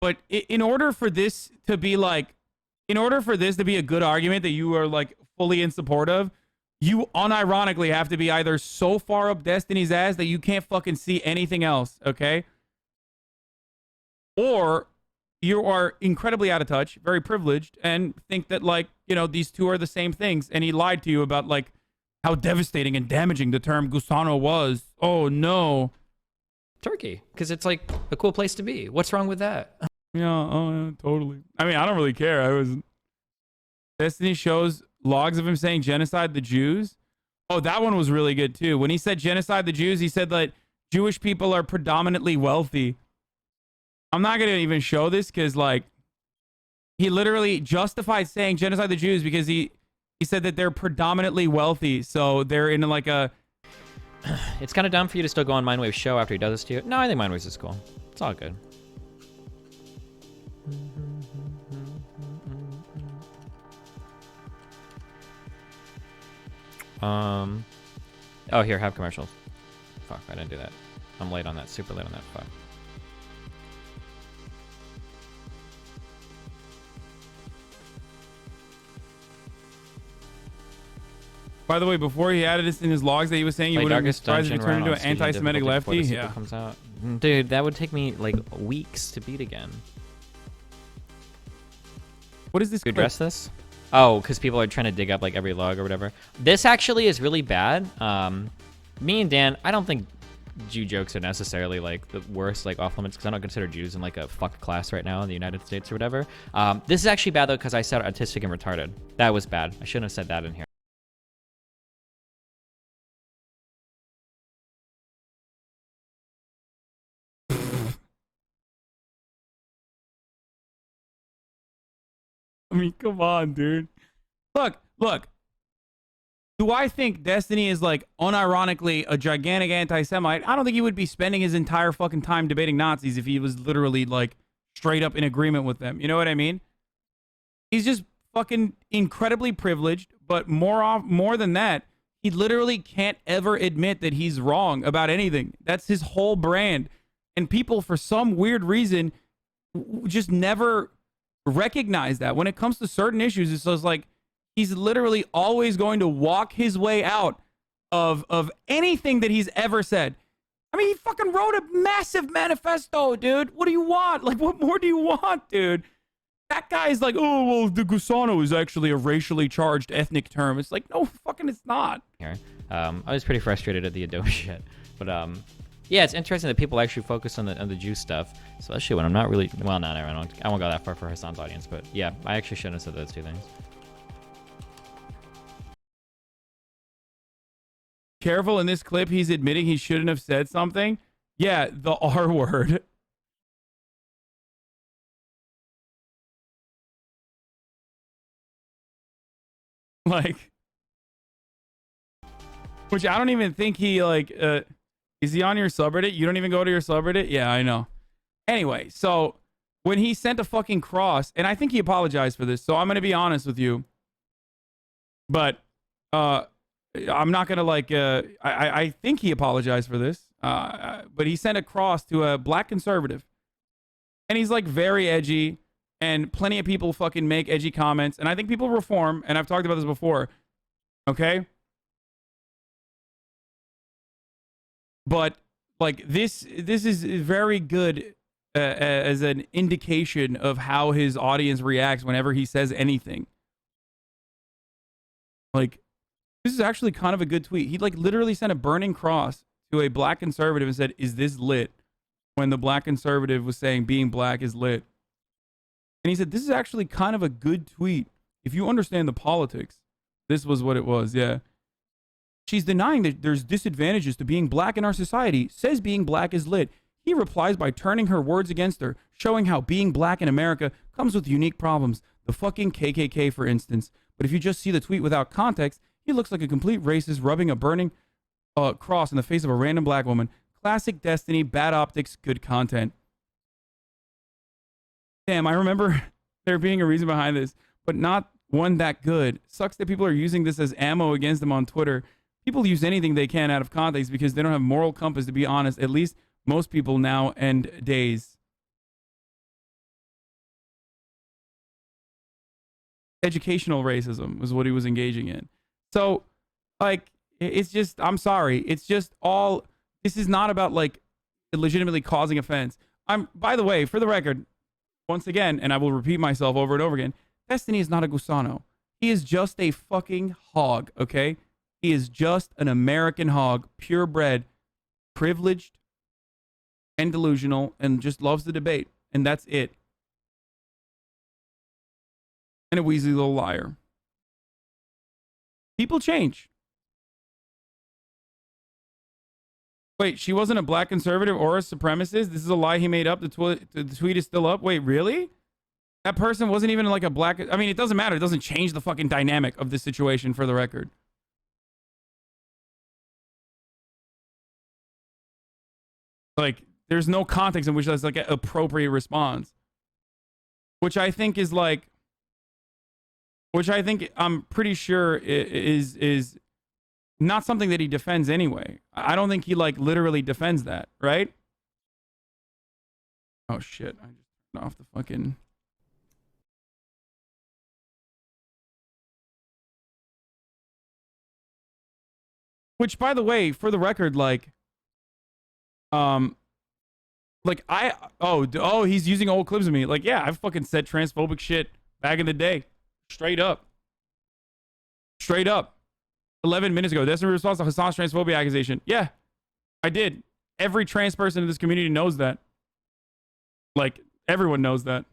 But in order for this to be like... In order for this to be a good argument that you are like fully in support of, you unironically have to be either so far up Destiny's ass that you can't fucking see anything else, okay? Or you are incredibly out of touch, very privileged, and think that like, you know, these two are the same things. And he lied to you about like how devastating and damaging the term Gusano was. Oh no. Turkey, because it's like a cool place to be. What's wrong with that? Yeah, totally. I mean, I don't really care. Destiny shows logs of him saying genocide the Jews. Oh, that one was really good too. When he said genocide the Jews, he said that Jewish people are predominantly wealthy. I'm not going to even show this because like he literally justified saying genocide the Jews because he said that they're predominantly wealthy. So they're in like a... It's kind of dumb for you to still go on Mindwave's show after he does this to you. No, I think Mindwave's is cool. It's all good. Oh, here, have commercials. Fuck, I didn't do that. I'm late on that, super late on that. Fuck. By the way, before he added this in his logs that he was saying you wouldn't be surprised if he turned into an Dungeon anti-Semitic lefty. Yeah. Comes out. Dude, that would take me like weeks to beat again. What is this? You address this? Oh, because people are trying to dig up like every log or whatever. This actually is really bad. Me and Dan, I don't think Jew jokes are necessarily like the worst, like off limits, because I don't consider Jews in like a fucked class right now in the United States or whatever. This is actually bad though because I said autistic and retarded. That was bad. I shouldn't have said that in here. mean, come on, dude. Look. Do I think Destiny is like unironically a gigantic anti-Semite? I don't think he would be spending his entire fucking time debating Nazis if he was literally like straight up in agreement with them. You know what I mean? He's just fucking incredibly privileged, but more than that, he literally can't ever admit that he's wrong about anything. That's his whole brand. And people, for some weird reason, just never recognize that. When it comes to certain issues, it's just like, he's literally always going to walk his way out of anything that he's ever said. I mean, he fucking wrote a massive manifesto, dude. What do you want? Like, what more do you want, dude? That guy's like, oh, well, the gusano is actually a racially charged ethnic term. It's like, no, fucking it's not. I was pretty frustrated at the Adobe shit. But, yeah, it's interesting that people actually focus on the Jew stuff, especially when I'm not really... Well, no, I won't go that far for Hasan's audience. But, yeah, I actually shouldn't have said those two things. Careful, in this clip, he's admitting he shouldn't have said something. Yeah, the R word. Like, which I don't even think he, like, is he on your subreddit? You don't even go to your subreddit? Yeah, I know. Anyway, so when he sent a fucking cross, and I think he apologized for this, so I'm going to be honest with you. But, I'm not going to, like, I think he apologized for this. But he sent a cross to a black conservative. And he's, like, very edgy. And plenty of people fucking make edgy comments. And I think people reform. And I've talked about this before. Okay? But, like, this is very good as an indication of how his audience reacts whenever he says anything. Like, this is actually kind of a good tweet. He, like, literally sent a burning cross to a black conservative and said, is this lit? When the black conservative was saying being black is lit. And he said, this is actually kind of a good tweet. If you understand the politics, this was what it was, yeah. She's denying that there's disadvantages to being black in our society, says being black is lit. He replies by turning her words against her, showing how being black in America comes with unique problems. The fucking KKK, for instance. But if you just see the tweet without context, he looks like a complete racist rubbing a burning cross in the face of a random black woman. Classic Destiny, bad optics, good content. Damn, I remember there being a reason behind this, but not one that good. Sucks that people are using this as ammo against them on Twitter. People use anything they can out of context because they don't have moral compass, to be honest. At least most people now and days. Educational racism was what he was engaging in. So, like, it's just, I'm sorry. It's just all, this is not about, like, legitimately causing offense. By the way, for the record, once again, and I will repeat myself over and over again, Destiny is not a gusano. He is just a fucking hog, okay? He is just an American hog, purebred, privileged, and delusional, and just loves the debate. And that's it. And a wheezy little liar. People change. Wait, she wasn't a black conservative or a supremacist? This is a lie he made up. The tweet is still up. Wait, really? That person wasn't even like a black... I mean, it doesn't matter. It doesn't change the fucking dynamic of this situation, for the record. Like, there's no context in which that's like an appropriate response. Which I think is like... Which I think, I'm pretty sure is not something that he defends anyway. I don't think he, like, literally defends that, right? Oh, shit. I just turned off the fucking... Which, by the way, for the record, like... Oh, he's using old clips of me. Like, yeah, I've fucking said transphobic shit back in the day. Straight up. Straight up. 11 minutes ago. That's in response to Hasan's transphobia accusation. Yeah, I did. Every trans person in this community knows that. Like, everyone knows that.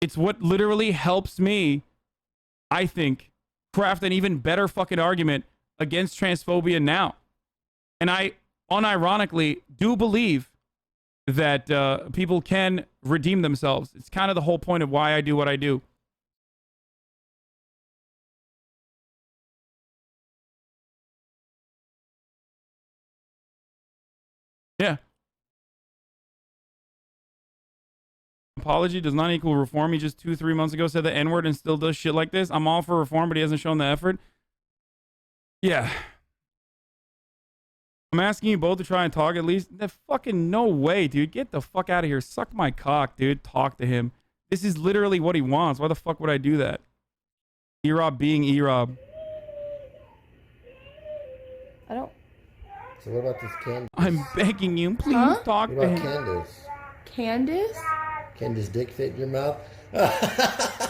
It's what literally helps me, I think, craft an even better fucking argument against transphobia now. And I unironically do believe that people can redeem themselves. It's kind of the whole point of why I do what I do. Yeah. Apology does not equal reform. He just 2-3 months ago said the N-word and still does shit like this. I'm all for reform, but he hasn't shown the effort. Yeah. I'm asking you both to try and talk at least. Fucking no way, dude. Get the fuck out of here. Suck my cock, dude. Talk to him. This is literally what he wants. Why the fuck would I do that? E-Rob being E-Rob. I don't. So what about this Candace? I'm begging you, please talk what to about him. Candace? Candace? Candace dick fit in your mouth?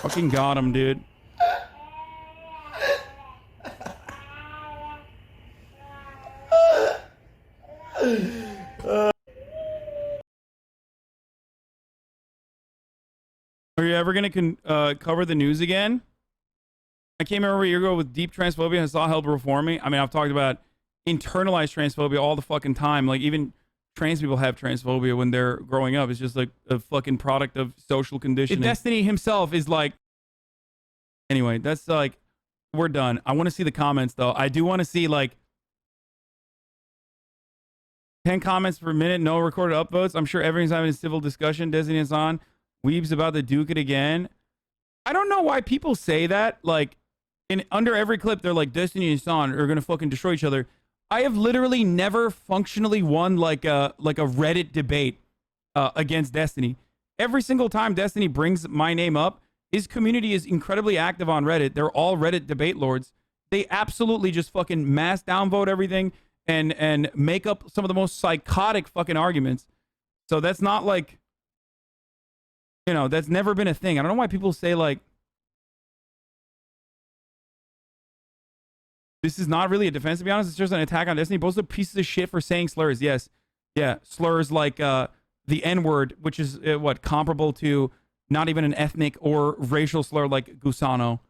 Fucking got him, dude. Are you ever going to cover the news again? I came over a year ago with deep transphobia and saw help reform me. I mean, I've talked about internalized transphobia all the fucking time. Like, even trans people have transphobia when they're growing up. It's just like a fucking product of social conditioning. Destiny himself is like... Anyway, that's like... We're done. I want to see the comments, though. I do want to see, like... 10 comments per minute, no recorded upvotes. I'm sure everyone's having a civil discussion. Destiny is on. Weeb's about to duke it again. I don't know why people say that. Like, under every clip, they're like, Destiny and San are gonna fucking destroy each other. I have literally never functionally won like a Reddit debate against Destiny. Every single time Destiny brings my name up, his community is incredibly active on Reddit. They're all Reddit debate lords. They absolutely just fucking mass downvote everything and make up some of the most psychotic fucking arguments. So that's not like, you know, that's never been a thing. I don't know why people say like, this is not really a defense, to be honest. It's just an attack on Destiny. Both are pieces of shit for saying slurs. Yes. Yeah. Slurs like the N-word, which is what, comparable to not even an ethnic or racial slur like Gusano.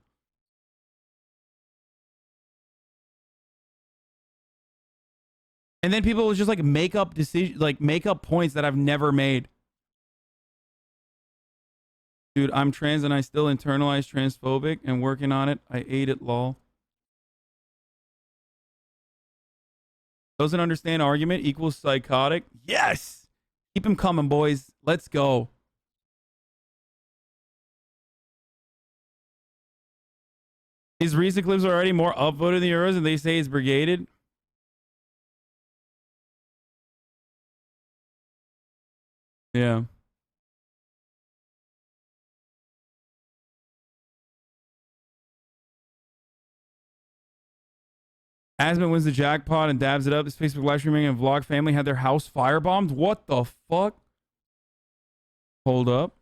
And then people will just like make up decisions, like make up points that I've never made. Dude, I'm trans and I still internalize transphobic and working on it. I ate it, lol. Doesn't understand argument equals psychotic. Yes! Keep him coming, boys. Let's go. His recent clips are already more upvoted than yours and they say he's brigaded. Yeah. Asman wins the jackpot and dabs it up. His Facebook live streaming and vlog family had their house firebombed. What the fuck? Hold up.